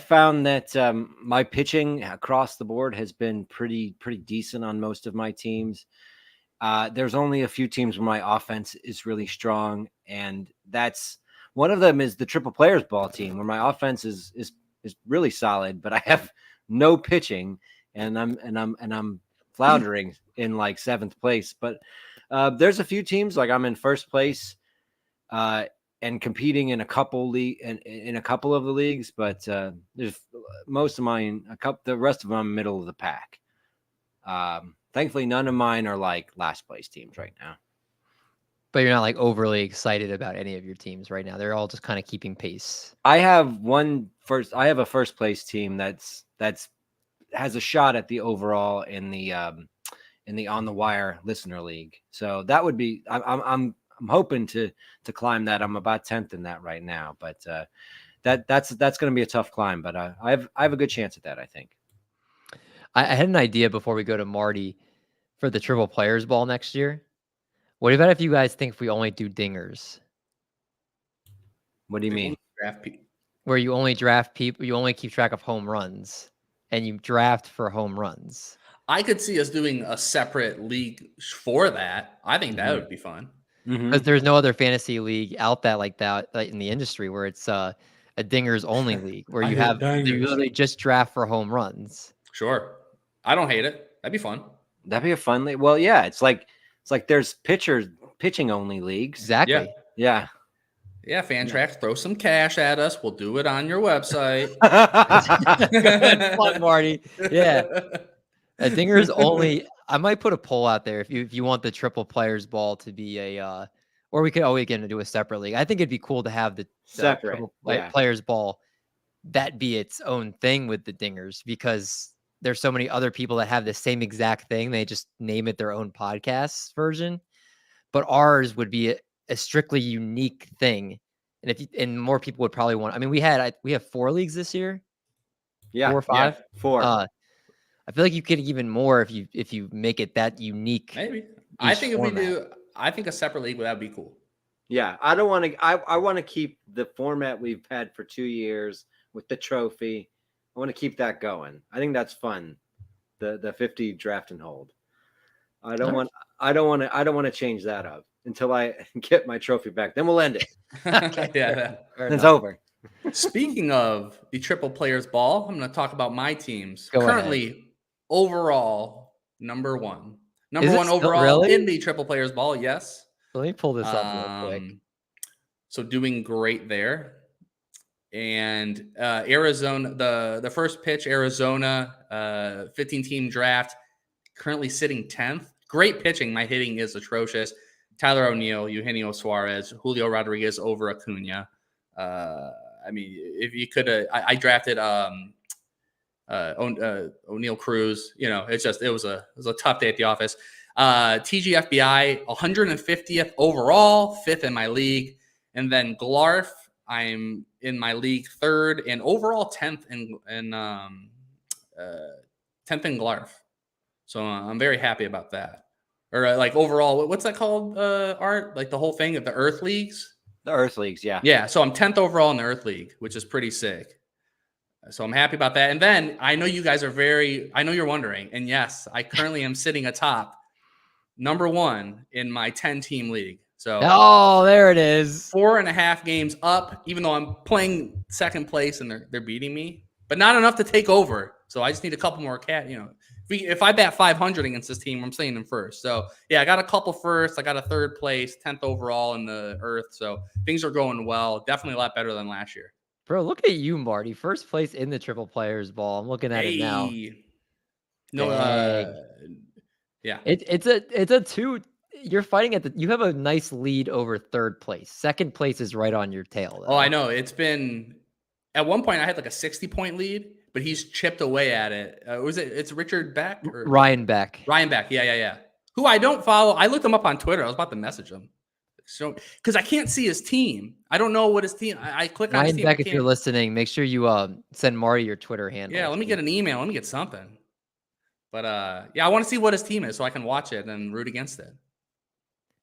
found that my pitching across the board has been pretty decent on most of my teams. There's only a few teams where my offense is really strong, and that's one of them is the Triple Players Ball team, where my offense is really solid, but I have no pitching, and I'm floundering in like 7th place. But there's a few teams like I'm in first place. And competing in a couple in a couple of the leagues, but there's most of mine. The rest of them middle of the pack. Thankfully, none of mine are like last place teams right now. But you're not like overly excited about any of your teams right now. They're all just kind of keeping pace. I have a first place team that's has a shot at the overall in the on the wire listener league. So that would be I'm hoping to climb that. I'm about 10th in that right now, but that's going to be a tough climb. But I have a good chance at that, I think. I had an idea before we go to Marty for the Triple Players Ball next year. What about if you guys think if we only do dingers? What do you mean? Where you only draft people, you only keep track of home runs, and you draft for home runs. I could see us doing a separate league for that. I think that would be fun. Because there's no other fantasy league out that like in the industry where it's a dingers only league where you literally just draft for home runs. Sure, I don't hate it. That'd be fun. That'd be a fun league. Well, yeah, it's like there's pitching only leagues. Exactly. Yeah. Yeah, Fantrax, throw some cash at us. We'll do it on your website. Good fun, Marty. Yeah. A dingers only. I might put a poll out there if you want the Triple Players Ball to be a, or we could always get into do a separate league. I think it'd be cool to have the separate Triple Players Ball that be its own thing with the dingers, because there's so many other people that have the same exact thing. They just name it their own podcast version, but ours would be a strictly unique thing. And and more people would probably want. I mean, we have 4 leagues this year. Yeah, 4 or 5. Yeah, 4. I feel like you could even more if you make it that unique. Maybe. I think if we do, I think a separate league would be cool. Yeah, I don't want to. I want to keep the format we've had for 2 years with the trophy. I want to keep that going. I think that's fun. The 50 draft and hold. I don't want to change that up until I get my trophy back. Then we'll end it. Okay, yeah, it's over. Speaking of the Triple Players Ball, I'm going to talk about my teams. Go Currently, ahead. Overall, number one overall really? in the Triple Players Ball. Yes. Let me pull this up real quick. So doing great there. And Arizona, the first pitch, Arizona, 15-team draft, currently sitting 10th. Great pitching. My hitting is atrocious. Tyler O'Neill, Eugenio Suarez, Julio Rodriguez over Acuna. I mean, if you could, I drafted O'Neill Cruz. You know, it was a tough day at the office. TGFBI 150th overall, 5th in my league, and then Glarf, I'm in my league 3rd, and overall 10th in 10th in Glarf. So I'm very happy about that. Or like overall, what's that called? Art, like the whole thing of the Earth leagues. The Earth leagues, yeah. Yeah, so I'm 10th overall in the Earth League, which is pretty sick. So I'm happy about that. And then I know you guys I know you're wondering, and yes, I currently am sitting atop number 1 in my 10-team league. So there it is. 4.5 games up, even though I'm playing second place and they're beating me, but not enough to take over. So I just need a couple more if I bat 500 against this team, I'm staying in first. So yeah, I got a couple first. I got a 3rd place, 10th overall in the Earth. So things are going well. Definitely a lot better than last year. Bro, look at you, Marty. First place in the Triple Players Ball. I'm looking at it now. No, yeah. It's a 2. You're fighting you have a nice lead over 3rd place. 2nd place is right on your tail, though. Oh, I know. It's been at one point I had like a 60-point lead. but he's chipped away at it. It's Richard Beck or Ryan Beck. Ryan Beck. Yeah. Who I don't follow. I looked him up on Twitter. I was about to message him. So, because I can't see his team. I don't know what his team. I click on his Ryan team. Beck, if you're listening, make sure you send Marty your Twitter handle. Yeah, let me get an email. Let me get something. But yeah, I want to see what his team is so I can watch it and root against it.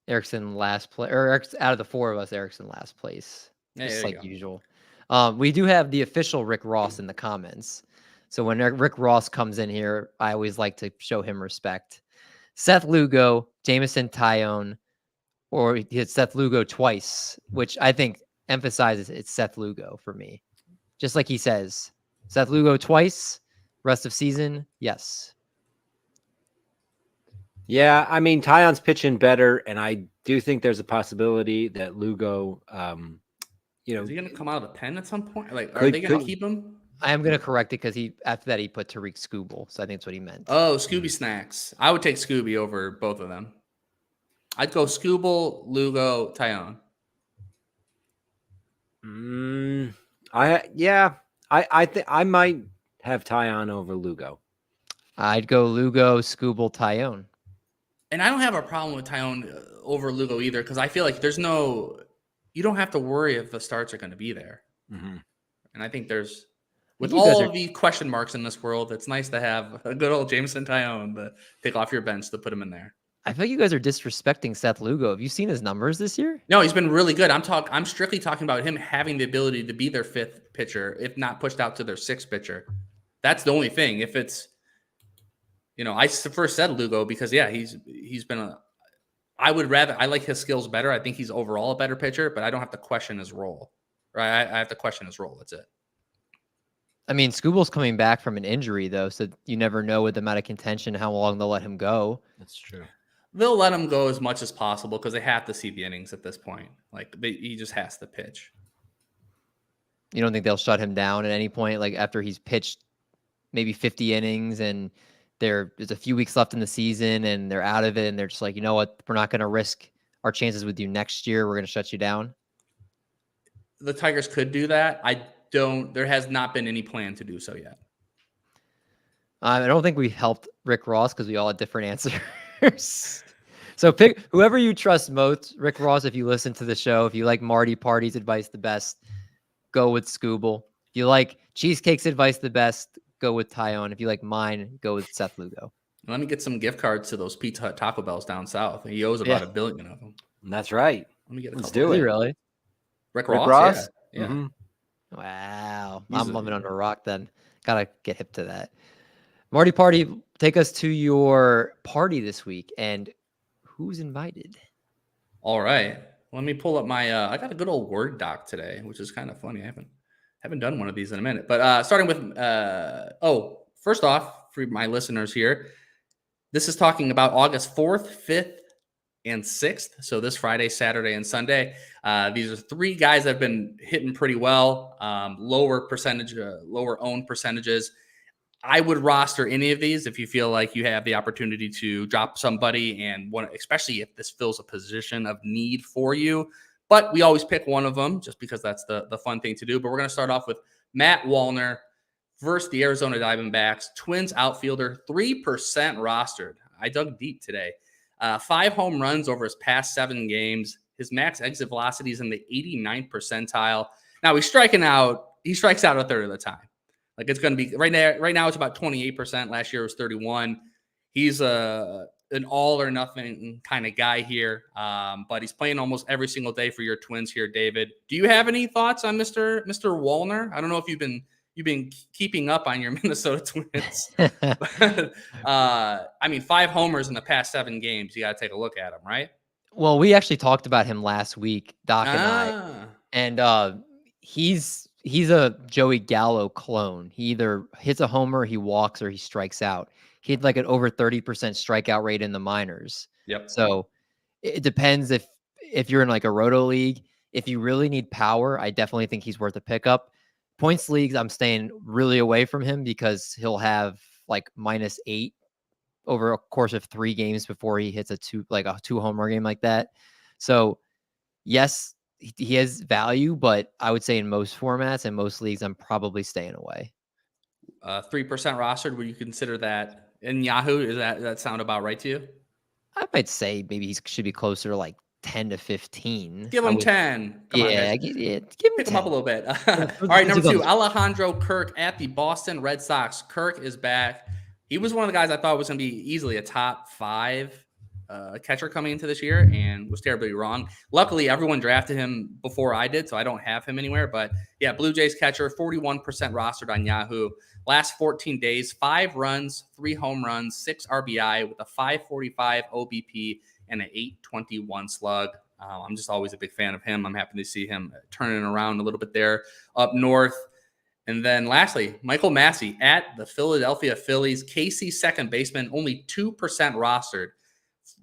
Erickson last place, or out of the four of us, Erickson last place, just like usual. We do have the official Rick Ross in the comments. So when Rick Ross comes in here, I always like to show him respect. Seth Lugo, Jamison Tyone, or he hit Seth Lugo twice, which I think emphasizes it's Seth Lugo for me. Just like he says, Seth Lugo twice, rest of season, yes. Yeah, I mean, Tyone's pitching better, and I do think there's a possibility that Lugo, is he going to come out of the pen at some point? Like, are they going to keep him? I am going to correct it because after that he put Tariq Skubal, so I think that's what he meant. Oh, Scooby Snacks. I would take Scooby over both of them. I'd go Skubal, Lugo, Tyone. I think I might have Tyon over Lugo. I'd go Lugo, Skubal, Tyone. And I don't have a problem with Tyone over Lugo either, because I feel like you don't have to worry if the starts are going to be there. Mm-hmm. And I think with all of the question marks in this world, it's nice to have a good old Jameson Tyone to take off your bench to put him in there. I feel like you guys are disrespecting Seth Lugo. Have you seen his numbers this year? No, he's been really good. I'm strictly talking about him having the ability to be their fifth pitcher, if not pushed out to their sixth pitcher. That's the only thing. If it's, I first said Lugo because he's been I like his skills better. I think he's overall a better pitcher, but I don't have to question his role. Right? I have to question his role. That's it. I mean, Skubal's coming back from an injury though, so you never know with them out of contention how long they'll let him go. That's true. They'll let him go as much as possible because they have to see the innings at this point. Like he just has to pitch. You don't think they'll shut him down at any point, like after he's pitched maybe 50 innings and there's a few weeks left in the season and they're out of it and they're just like, you know what, we're not going to risk our chances with you next year. We're going to shut you down. The Tigers could do that. There has not been any plan to do so yet. I don't think we helped Rick Ross because we all had different answers. So pick whoever you trust most. Rick Ross, if you listen to the show, if you like Marty Party's advice the best, go with Skubal. If you like Cheesecake's advice the best, go with Tyone. If you like mine, go with Seth Lugo. Let me get some gift cards to those Pizza Hut Taco Bells down south. He owes about 1 billion of them. That's right. Let me get Let's do it. Really? Rick Ross? Yeah. Mm-hmm. Wow. I'm living under a rock then. Gotta get hip to that. Marty Party, take us to your party this week and who's invited? All right. Let me pull up my I got a good old Word doc today, which is kind of funny. I haven't done one of these in a minute. But starting with first off, for my listeners here, this is talking about August 4th, 5th, and 6th. So this Friday, Saturday, and Sunday. These are 3 guys that have been hitting pretty well. Lower owned percentages. I would roster any of these if you feel like you have the opportunity to drop somebody and especially if this fills a position of need for you. But we always pick one of them just because that's the fun thing to do. But we're going to start off with Matt Wallner versus the Arizona Diamondbacks. Twins outfielder, 3% rostered. I dug deep today. 5 home runs over his past 7 games. His max exit velocity is in the 89th percentile. Now he's striking out. He strikes out a third of the time. Like it's going to be right now it's about 28%. Last year it was 31. He's an all or nothing kind of guy here. But he's playing almost every single day for your Twins here, David. Do you have any thoughts on Mr. Wallner? I don't know if you've been keeping up on your Minnesota Twins. I mean, 5 homers in the past 7 games. You got to take a look at him, right? Well, we actually talked about him last week, Doc and I. And he's a Joey Gallo clone. He either hits a homer, he walks, or he strikes out. He had like an over 30% strikeout rate in the minors. Yep. So it depends if you're in like a roto league. If you really need power, I definitely think he's worth a pickup. Points leagues, I'm staying really away from him because he'll have like -8 over a course of 3 games before he hits a 2 homer game like that. So yes, he has value, but I would say in most formats and most leagues, I'm probably staying away. 3% rostered. Would you consider that in Yahoo? Does that sound about right to you? I might say maybe he should be closer to like 10 to 15. Give him 10. Come on, Yeah, guys. give him Pick him 10. up a little bit. Yeah, All right, number those 2, are- Alejandro Kirk at the Boston Red Sox. Kirk is back. He was one of the guys I thought was going to be easily a top 5 catcher coming into this year, and was terribly wrong. Luckily, everyone drafted him before I did, so I don't have him anywhere. But yeah, Blue Jays catcher, 41% rostered on Yahoo. Last 14 days, 5 runs, 3 home runs, 6 RBI with a 545 OBP and an 821 slug. I'm just always a big fan of him. I'm happy to see him turning around a little bit there up north. And then lastly, Michael Massey at the Philadelphia Phillies. KC second baseman, only 2% rostered.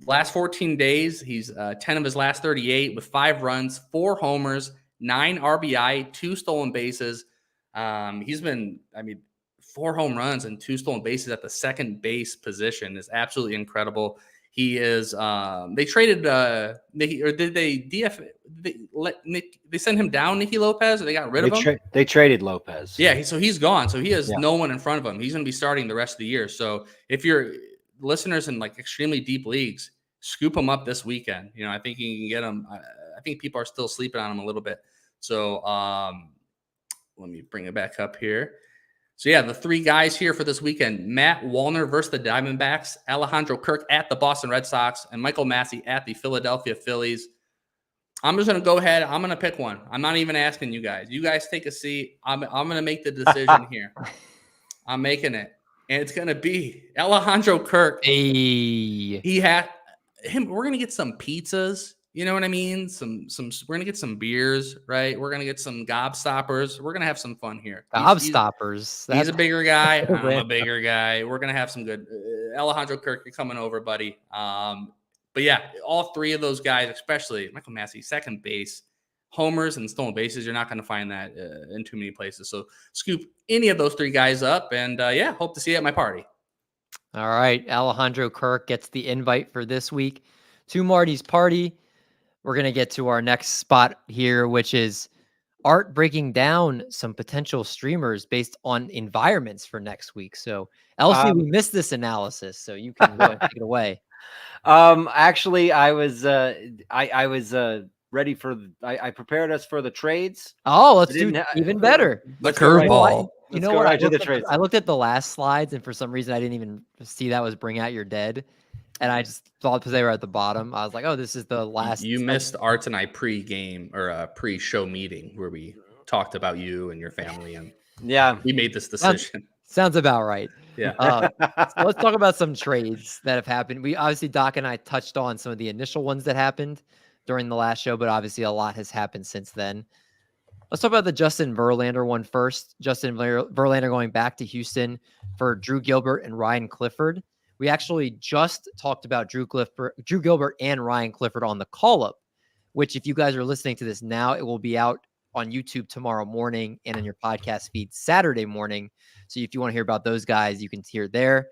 Last 14 days, he's 10 of his last 38 with 5 runs, 4 homers, 9 RBI, 2 stolen bases. He's been, 4 home runs and 2 stolen bases at the second base position is absolutely incredible. He is. They traded. Did they DF? They sent him down, Nicky Lopez, or they got rid of him. They traded Lopez. Yeah, so he's gone. So he has no one in front of him. He's going to be starting the rest of the year. So if you're listeners in like extremely deep leagues, scoop him up this weekend. I think you can get him. I think people are still sleeping on him a little bit. So let me bring it back up here. So, yeah, the 3 guys here for this weekend, Matt Wallner versus the Diamondbacks, Alejandro Kirk at the Boston Red Sox, and Michael Massey at the Philadelphia Phillies. I'm just going to go ahead. I'm going to pick one. I'm not even asking you guys. You guys take a seat. I'm going to make the decision here. I'm making it. And it's going to be Alejandro Kirk. Hey. He had him. We're going to get some pizzas. You know what I mean? We're gonna get some beers, right? We're gonna get some gobstoppers. We're gonna have some fun here. Gobstoppers. He's a bigger guy. I'm a bigger guy. We're gonna have some good. Alejandro Kirk, you're coming over, buddy. But yeah, all 3 of those guys, especially Michael Massey, second base, homers and stolen bases. You're not gonna find that in too many places. So scoop any of those 3 guys up, and hope to see you at my party. All right, Alejandro Kirk gets the invite for this week to Marty's party. We're going to get to our next spot here, which is Art breaking down some potential streamers based on environments for next week. So, Elsie, we missed this analysis, so you can go and take it away. Actually, I was ready for. I prepared us for the trades. Oh, let's do even better. The curveball. You know what? I looked at the last slides, and for some reason, I didn't even see that was Bring Out Your Dead. And I just thought because they were at the bottom, I was like, "Oh, this is the last." You missed Art and I pre-game or pre-show meeting where we talked about you and your family, and we made this decision. Sounds about right. Yeah. So let's talk about some trades that have happened. We obviously Doc and I touched on some of the initial ones that happened during the last show, but obviously a lot has happened since then. Let's talk about the Justin Verlander one first. Justin Verlander going back to Houston for Drew Gilbert and Ryan Clifford. We actually just talked about Drew Gilbert and Ryan Clifford on the call-up, which if you guys are listening to this now, it will be out on YouTube tomorrow morning and in your podcast feed Saturday morning. So if you want to hear about those guys, you can hear there.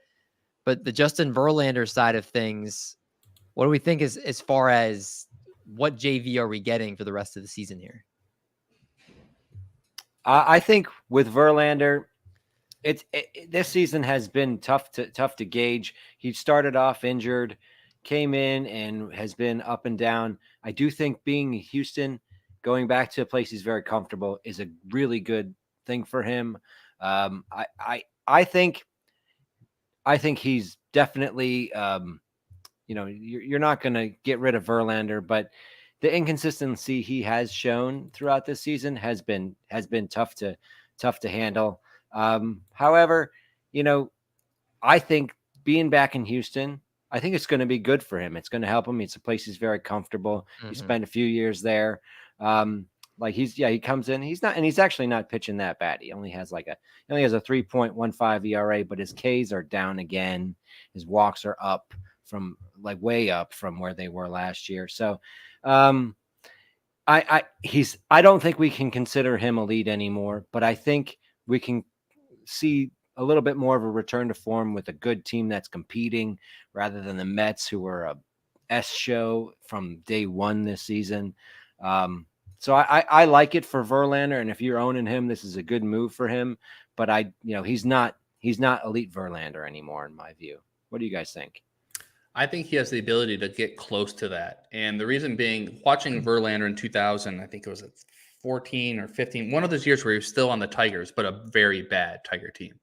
But the Justin Verlander side of things, what do we think is as far as what JV are we getting for the rest of the season here? I think with Verlander, this season has been tough to gauge. He started off injured, came in and has been up and down. I do think being Houston, going back to a place he's very comfortable, is a really good thing for him. I think he's definitely, you're not going to get rid of Verlander, but the inconsistency he has shown throughout this season has been tough to handle. However, I think being back in Houston, I think it's going to be good for him. It's going to help him. It's a place he's very comfortable. Mm-hmm. He spent a few years there. He comes in, he's actually not pitching that bad. He only has a 3.15 ERA, but his Ks are down again. His walks are up from way up from where they were last year. So, I don't think we can consider him a lead anymore, but I think we can see a little bit more of a return to form with a good team that's competing rather than the Mets, who were a S show from day one this season. So I like it for Verlander, and if you're owning him, this is a good move for him. But he's not elite Verlander anymore in my view. What do you guys think? I think he has the ability to get close to that. And the reason being, watching Verlander in 2000, I think it was 14 or 15, one of those years where he was still on the Tigers, but a very bad Tiger team,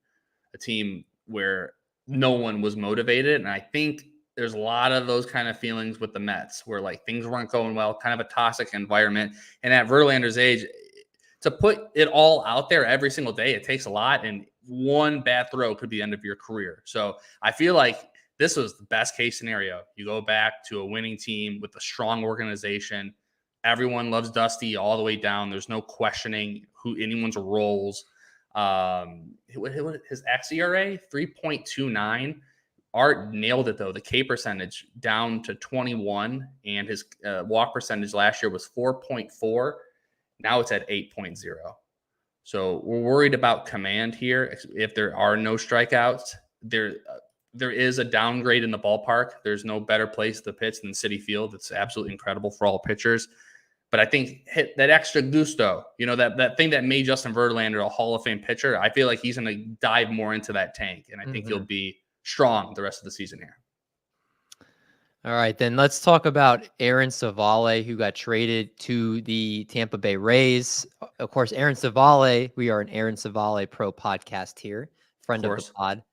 a team where no one was motivated. And I think there's a lot of those kind of feelings with the Mets where like things weren't going well, kind of a toxic environment. And at Verlander's age, to put it all out there every single day, it takes a lot. And one bad throw could be the end of your career. So I feel like this was the best case scenario. You go back to a winning team with a strong organization. Everyone loves Dusty all the way down. There's no questioning who anyone's roles. His xERA 3.29. Art nailed it though. The K percentage down to 21, and his walk percentage last year was 4.4. Now it's at 8.0. So we're worried about command here. If there are no strikeouts, there is a downgrade in the ballpark. There's no better place to pitch than Citi Field. It's absolutely incredible for all pitchers. But I think hit that extra gusto, that thing that made Justin Verlander a Hall of Fame pitcher, I feel like he's going to dive more into that tank. And I think he'll be strong the rest of the season here. All right, then let's talk about Aaron Savale, who got traded to the Tampa Bay Rays. Of course, Aaron Savale, we are an Aaron Savale Pro podcast here, friend of the pod.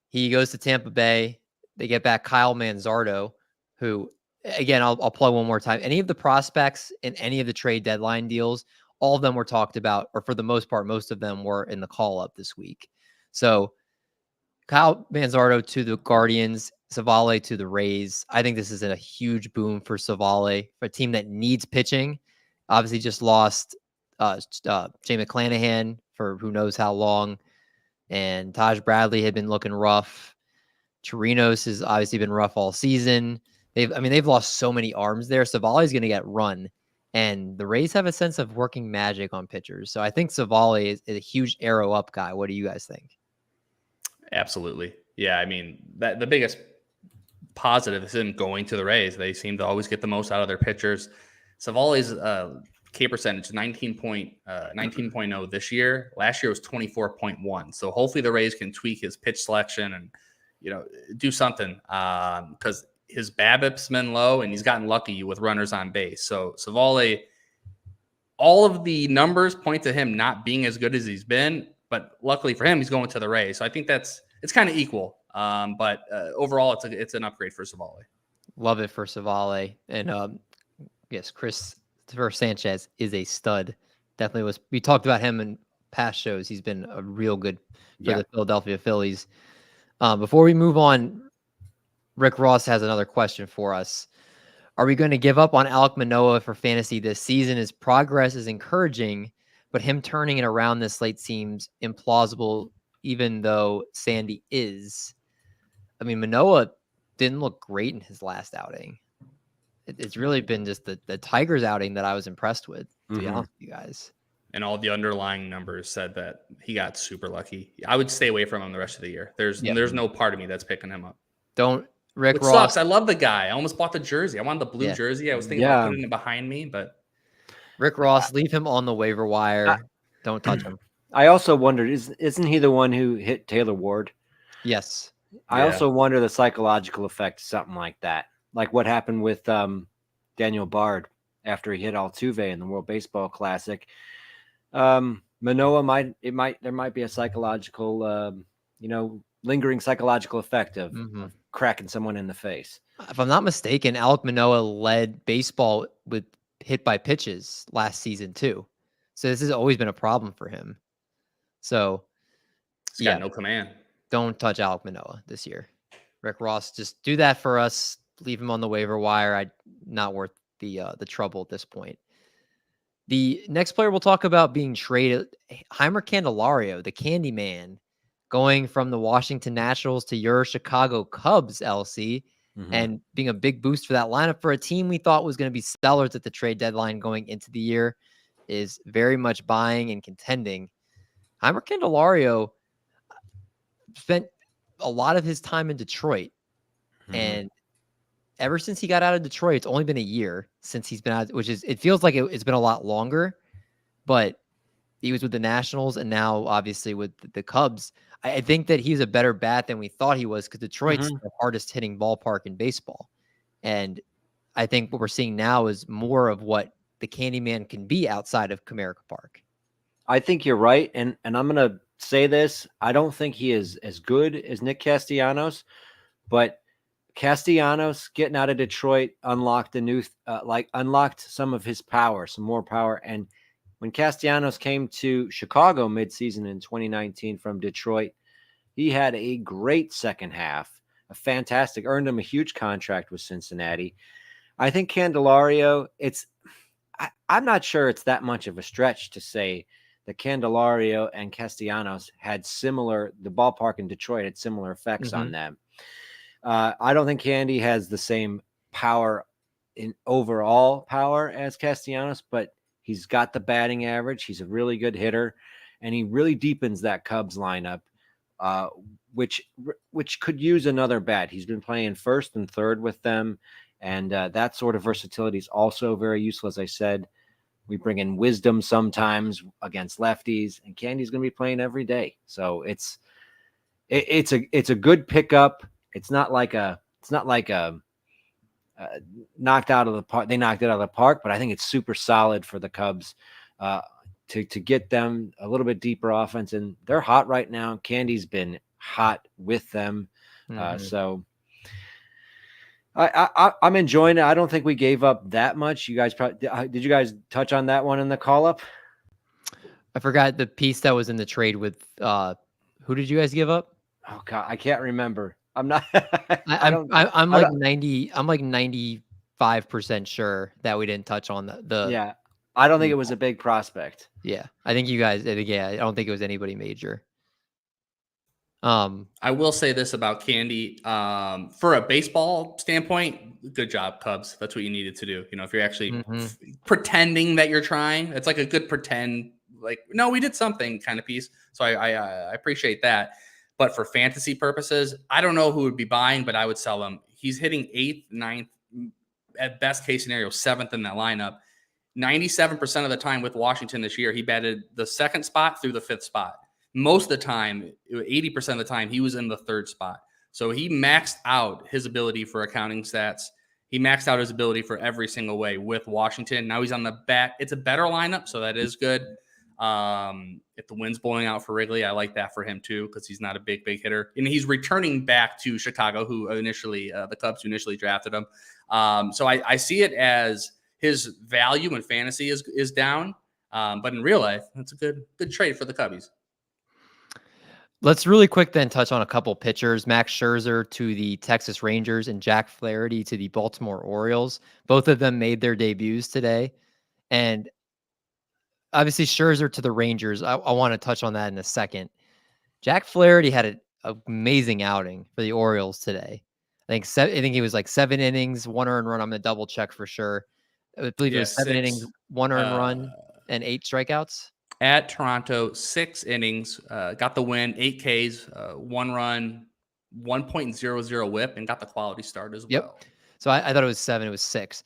He goes to Tampa Bay. They get back Kyle Manzardo, who, again, I'll plug one more time. Any of the prospects in any of the trade deadline deals, all of them were talked about, or for the most part, most of them were in the call-up this week. So Kyle Manzardo to the Guardians, Savale to the Rays. I think this is a huge boom for Savale, for a team that needs pitching. Obviously just lost Jay McClanahan for who knows how long. And Taj Bradley had been looking rough. Chirinos has obviously been rough all season. They've lost so many arms there. Savale's going to get run. And the Rays have a sense of working magic on pitchers. So I think Savale is a huge arrow up guy. What do you guys think? Absolutely. Yeah, the biggest positive is him going to the Rays. They seem to always get the most out of their pitchers. Savale's K percentage 19.0 this year. Last year was 24.1. So hopefully the Rays can tweak his pitch selection and do something because his BABIP's been low and he's gotten lucky with runners on base. So Savale, all of the numbers point to him not being as good as he's been, but luckily for him, he's going to the Rays. So I think it's kind of equal. But overall, it's an upgrade for Savale. Love it for Savale. And yes, Christopher Sanchez is a stud. Definitely was. We talked about him in past shows. He's been a real good for the Philadelphia Phillies. Before we move on, Rick Ross has another question for us. Are we going to give up on Alek Manoah for fantasy this season? His progress is encouraging, but him turning it around this late seems implausible, even though Sandy is. Manoah didn't look great in his last outing. It's really been just the Tigers outing that I was impressed with, to be honest with you guys. And all the underlying numbers said that he got super lucky. I would stay away from him the rest of the year. There's no part of me that's picking him up. Rick Ross. Sucks. I love the guy. I almost bought the jersey. I wanted the blue jersey. I was thinking about putting it behind me, but Rick Ross, leave him on the waiver wire. Don't touch him. I also wondered, isn't he the one who hit Taylor Ward? Yes. I also wonder the psychological effect of something like that. Like what happened with Daniel Bard after he hit Altuve in the World Baseball Classic. Manoah there might be a psychological, lingering psychological effect of cracking someone in the face. If I'm not mistaken, Alek Manoah led baseball with hit by pitches last season too. So this has always been a problem for him. So he's got no command. Don't touch Alek Manoah this year. Rick Ross, just do that for us. Leave him on the waiver wire. Not worth the trouble at this point. The next player we'll talk about being traded, Heimer Candelario, the Candy Man, going from the Washington Nationals to your Chicago Cubs, LC, and being a big boost for that lineup for a team we thought was going to be sellers at the trade deadline going into the year, is very much buying and contending. Heimer Candelario spent a lot of his time in Detroit, and ever since he got out of Detroit, it's only been a year since he's been out, it feels like it's been a lot longer, but he was with the Nationals and now obviously with the Cubs. I think that he's a better bat than we thought he was because Detroit's the hardest hitting ballpark in baseball. And I think what we're seeing now is more of what the Candyman can be outside of Comerica Park. I think you're right. And I'm going to say this. I don't think he is as good as Nick Castellanos, but Castellanos getting out of Detroit unlocked unlocked some of his power, some more power. And when Castellanos came to Chicago midseason in 2019 from Detroit, he had a great second half, earned him a huge contract with Cincinnati. I think Candelario, I'm not sure it's that much of a stretch to say that Candelario and Castellanos had the ballpark in Detroit had similar effects on them. I don't think Candy has the same power in overall power as Castellanos, but he's got the batting average. He's a really good hitter, and he really deepens that Cubs lineup, which could use another bat. He's been playing first and third with them, and that sort of versatility is also very useful. As I said, we bring in Wisdom sometimes against lefties, and Candy's going to be playing every day. So it's a good pickup. It's not like a knocked out of the park. They knocked it out of the park, but I think it's super solid for the Cubs to get them a little bit deeper offense. And they're hot right now. Candy's been hot with them. So I'm enjoying it. I don't think we gave up that much. You guys did you guys touch on that one in the call up? I forgot the piece that was in the trade with who did you guys give up? Oh God, I can't remember. I'm not. I'm like 95% sure that we didn't touch on the. Yeah, I don't think it was a big prospect. Yeah, I think you guys. Yeah, I don't think it was anybody major. I will say this about Candy. For a baseball standpoint, good job, Cubs. That's what you needed to do. You know, if you're actually pretending that you're trying, it's like a good pretend. Like, no, we did something kind of piece. So I appreciate that. But for fantasy purposes, I don't know who would be buying, but I would sell him. He's hitting 8th, 9th, at best case scenario, 7th in that lineup. 97% of the time with Washington this year, he batted the 2nd spot through the 5th spot. Most of the time, 80% of the time, he was in the 3rd spot. So he maxed out his ability for accounting stats. He maxed out his ability for every single way with Washington. Now he's on the back. It's a better lineup, so that is good. If the wind's blowing out for Wrigley, I like that for him too, because he's not a big hitter, and he's returning back to Chicago, who initially the Cubs who initially drafted him. So I see it as his value in fantasy is down, but in real life, that's a good trade for the Cubbies. Let's really quick then touch on a couple pitchers. Max Scherzer to the Texas Rangers and Jack Flaherty to the Baltimore Orioles. Both of them made their debuts today, and obviously Scherzer to the Rangers. I want to touch on that in a second. Jack Flaherty had an amazing outing for the Orioles today. I think he was like 7 innings, 1 earned run. I'm going to double check for sure. I believe it was 7 innings, 1 earned run, and 8 strikeouts. At Toronto, 6 innings, got the win, 8 Ks, 1 run, 1.00 whip, and got the quality start as well. So I thought it was 7. It was 6.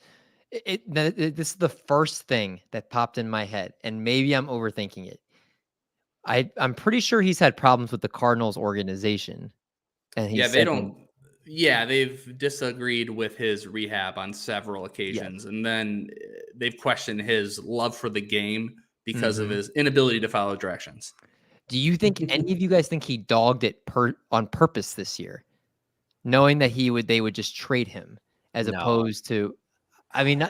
This is the first thing that popped in my head, and maybe I'm overthinking it. I'm pretty sure he's had problems with the Cardinals organization, and they've disagreed with his rehab on several occasions, and then they've questioned his love for the game because of his inability to follow directions. Do you think any of you guys think he dogged it on purpose this year, knowing that they would just trade him as opposed to? I mean,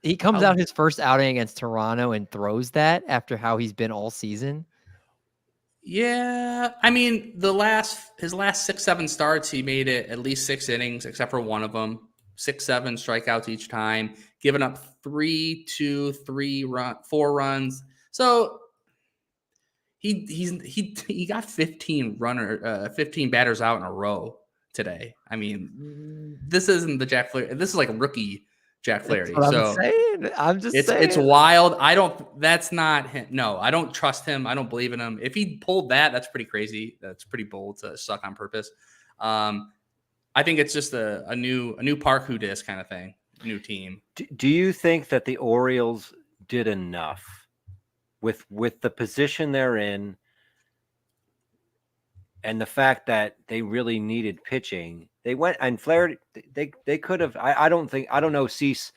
he comes out his first outing against Toronto and throws that after how he's been all season. Yeah, I mean, his last 6-7 starts, he made it at least 6 innings, except for one of them. 6-7 strikeouts each time, giving up 4 runs. So he got 15 batters out in a row today. I mean, this isn't the Jack Flaherty. This is like a rookie Jack Flaherty. I'm just saying. It's wild. That's not him. No, I don't trust him. I don't believe in him. If he pulled that, that's pretty crazy. That's pretty bold to suck on purpose. I think it's just a new Park Who Dis kind of thing, new team. Do you think that the Orioles did enough with the position they're in and the fact that they really needed pitching? They went and Flaherty. They could have. I don't know. Cease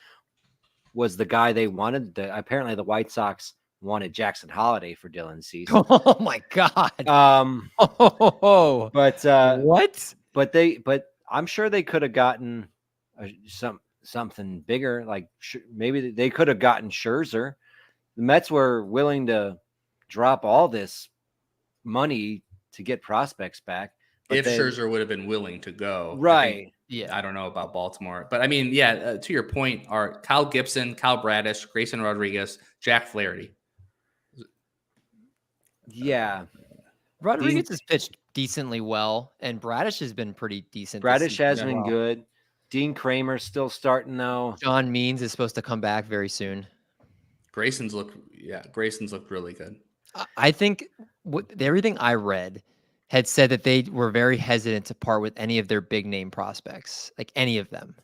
was the guy they wanted. Apparently, the White Sox wanted Jackson Holiday for Dylan Cease. Oh my God. But what? But I'm sure they could have gotten something bigger. Like maybe they could have gotten Scherzer. The Mets were willing to drop all this money to get prospects back. If Scherzer would have been willing to go, right? I don't know about Baltimore, but I mean, yeah. To your point, are Kyle Gibson, Kyle Bradish, Grayson Rodriguez, Jack Flaherty. Yeah, Rodriguez has pitched decently well, and Bradish has been pretty decent. Bradish has been good. Dean Kramer's still starting though. John Means is supposed to come back very soon. Grayson's looked really good. I think everything I read had said that they were very hesitant to part with any of their big name prospects, like any of them.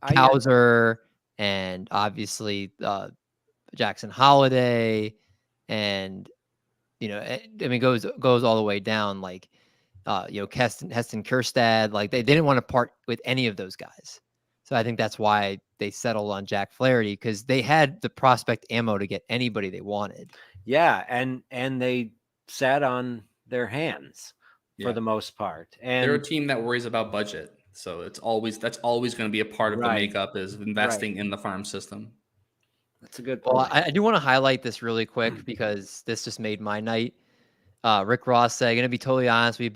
Cowser and obviously Jackson Holiday, and I mean goes all the way down like Heston Kjerstad. Like they didn't want to part with any of those guys. So I think that's why they settled on Jack Flaherty, because they had the prospect ammo to get anybody they wanted. Yeah, and they sat on their hands for the most part. And they're a team that worries about budget. So that's always going to be a part of the makeup, is investing in the farm system. That's a good point. Well, I do want to highlight this really quick because this just made my night. Rick Ross said, "Going to be totally honest, I've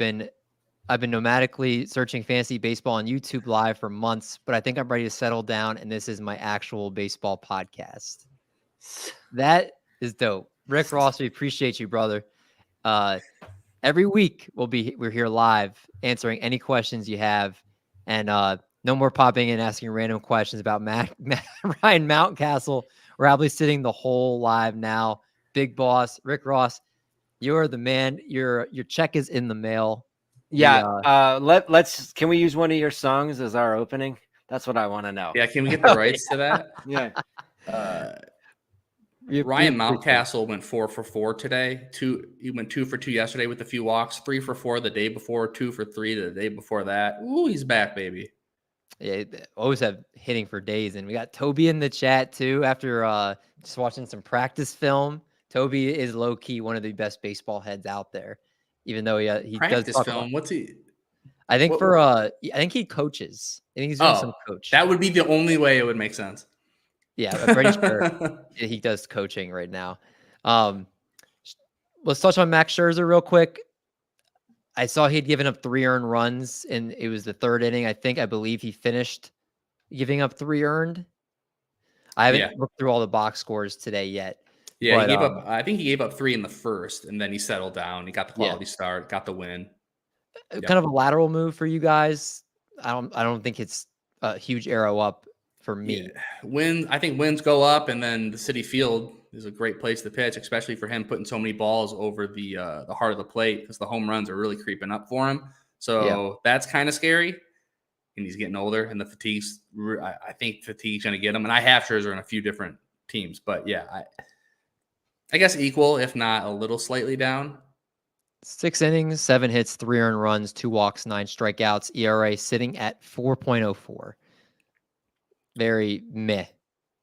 been nomadically searching fantasy baseball on YouTube Live for months, but I think I'm ready to settle down, and this is my actual baseball podcast." That is dope. Rick Ross, we appreciate you, brother. Every week we're here live answering any questions you have, and no more popping in asking random questions about Ryan Mountcastle. We're probably sitting the whole live now. Big boss, Rick Ross, you're the man. Your check is in the mail. Yeah. Let's. Can we use one of your songs as our opening? That's what I want to know. Yeah. Can we get the rights to that? Yeah. Ryan Mountcastle went 4 for 4 today. He went 2 for 2 yesterday with a few walks. 3 for 4 the day before. 2 for 3 the day before that. Ooh, he's back, baby. Yeah, always have hitting for days. And we got Toby in the chat too. After just watching some practice film, Toby is low key one of the best baseball heads out there. Even though he practice does talk film. about, what's he? I think I think he coaches. I think he's doing some coach. That would be the only way it would make sense. Yeah, I'm pretty sure he does coaching right now. Let's touch on Max Scherzer real quick. I saw he'd given up 3 earned runs, and it was the 3rd inning. I believe he finished giving up 3 earned. I haven't looked through all the box scores today yet. Yeah, but, he gave up. I think he gave up 3 in the 1st, and then he settled down. He got the quality start, got the win. Kind of a lateral move for you guys. I don't think it's a huge arrow up for me. Yeah. I think wins go up, and then the Citi Field is a great place to pitch, especially for him putting so many balls over the heart of the plate, because the home runs are really creeping up for him. So that's kind of scary. And he's getting older, and the fatigue's. I think fatigue's going to get him. And I have Scherzer in a few different teams, but yeah, I guess equal, if not a little slightly down. 6 innings, 7 hits, 3 earned runs, 2 walks, 9 strikeouts. ERA sitting at 4.04. Very meh,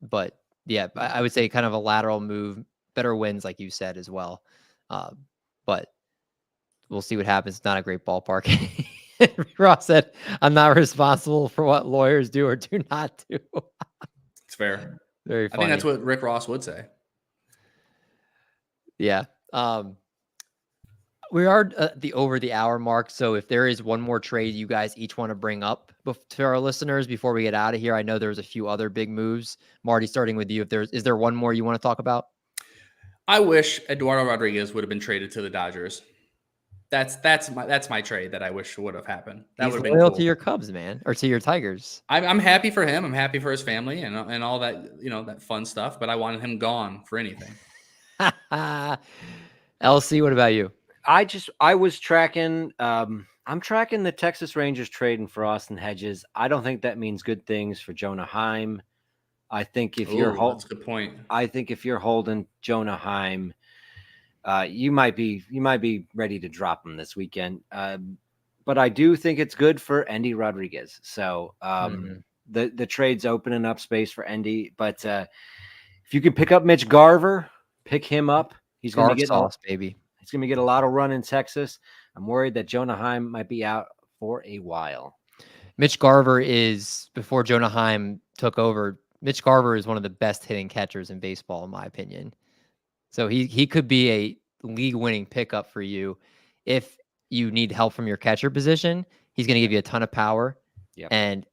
but yeah, I would say kind of a lateral move. Better wins, like you said, as well. But we'll see what happens. It's not a great ballpark. Ross said, "I'm not responsible for what lawyers do or do not do." It's fair. Very funny. I think that's what Rick Ross would say. Yeah. We are over the hour mark. So if there is one more trade you guys each want to bring up to our listeners before we get out of here, I know there's a few other big moves. Marty, starting with you, is there one more you want to talk about? I wish Eduardo Rodriguez would have been traded to the Dodgers. That's my trade that I wish would have happened. That would have been loyal cool. To your Cubs, man, or to your Tigers. I'm happy for him. I'm happy for his family and all that, that fun stuff. But I wanted him gone for anything. LC, what about you? I was tracking. I I'm tracking the Texas Rangers trading for Austin Hedges. I don't think that means good things for Jonah Heim. I think if that's a good point. I think if you're holding Jonah Heim, you might be ready to drop him this weekend. But I do think it's good for Endy Rodriguez. So the trade's opening up space for Endy. But if you can pick up Mitch Garver, pick him up. He's going to get baby. He's going to get a lot of run in Texas. I'm worried that Jonah Heim might be out for a while. Mitch Garver is, before Jonah Heim took over, Mitch Garver is one of the best hitting catchers in baseball, in my opinion. So he could be a league-winning pickup for you if you need help from your catcher position. He's going to give you a ton of power, and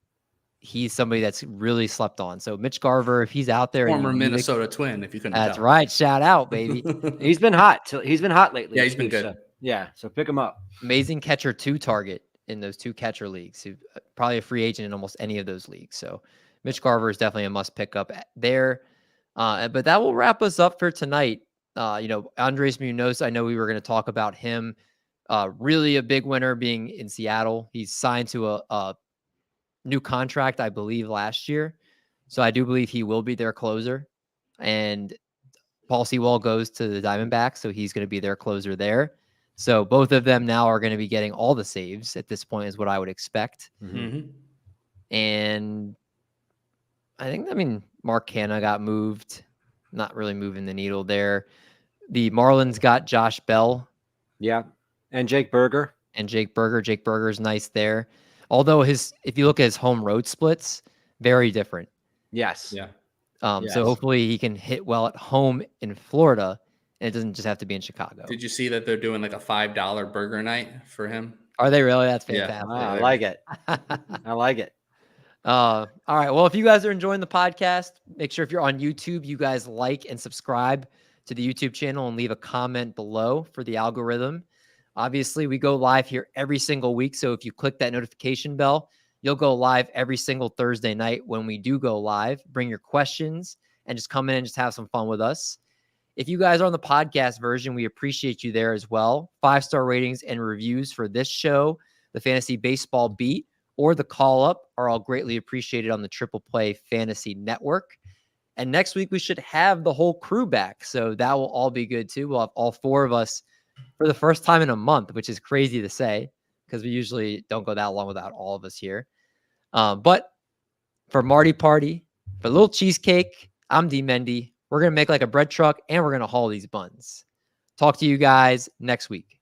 he's somebody that's really slept on. So Mitch Garver, if he's out there, former Minnesota Twin, if you couldn't that's tell. right. Shout out, baby. He's been hot. He's been hot lately. Yeah, he's been good. So pick him up. Amazing catcher 2 target in those 2 catcher leagues. Who probably a free agent in almost any of those leagues. So Mitch Garver is definitely a must pick up there. But that will wrap us up for tonight. Andres Munoz, I know we were going to talk about him. Really a big winner being in Seattle. He's signed to a new contract, I believe, last year. So I do believe he will be their closer. And Paul Sewell goes to the Diamondbacks, so he's going to be their closer there. So both of them now are going to be getting all the saves at this point, is what I would expect. Mm-hmm. And Mark Canha got moved. Not really moving the needle there. The Marlins got Josh Bell. Yeah. And Jake Berger. Jake Berger's nice there. Although if you look at his home road splits, very different. Yes. Yeah. So hopefully he can hit well at home in Florida, and it doesn't just have to be in Chicago. Did you see that they're doing like a $5 burger night for him? Are they really? That's fantastic. Yeah. I like it. I like it. All right. Well, if you guys are enjoying the podcast, make sure if you're on YouTube, you guys like and subscribe to the YouTube channel and leave a comment below for the algorithm. Obviously, we go live here every single week. So if you click that notification bell, you'll go live every single Thursday night when we do go live. Bring your questions and just come in and just have some fun with us. If you guys are on the podcast version, we appreciate you there as well. 5-star ratings and reviews for this show, the Fantasy Baseball Beat, or the Call Up are all greatly appreciated on the Triple Play Fantasy Network. And next week, we should have the whole crew back. So that will all be good too. We'll have all 4 of us for the first time in a month, which is crazy to say because we usually don't go that long without all of us here. But for Marty Party, for Lil Cheesecake, I'm DMendy. We're going to make like a bread truck and we're going to haul these buns. Talk to you guys next week.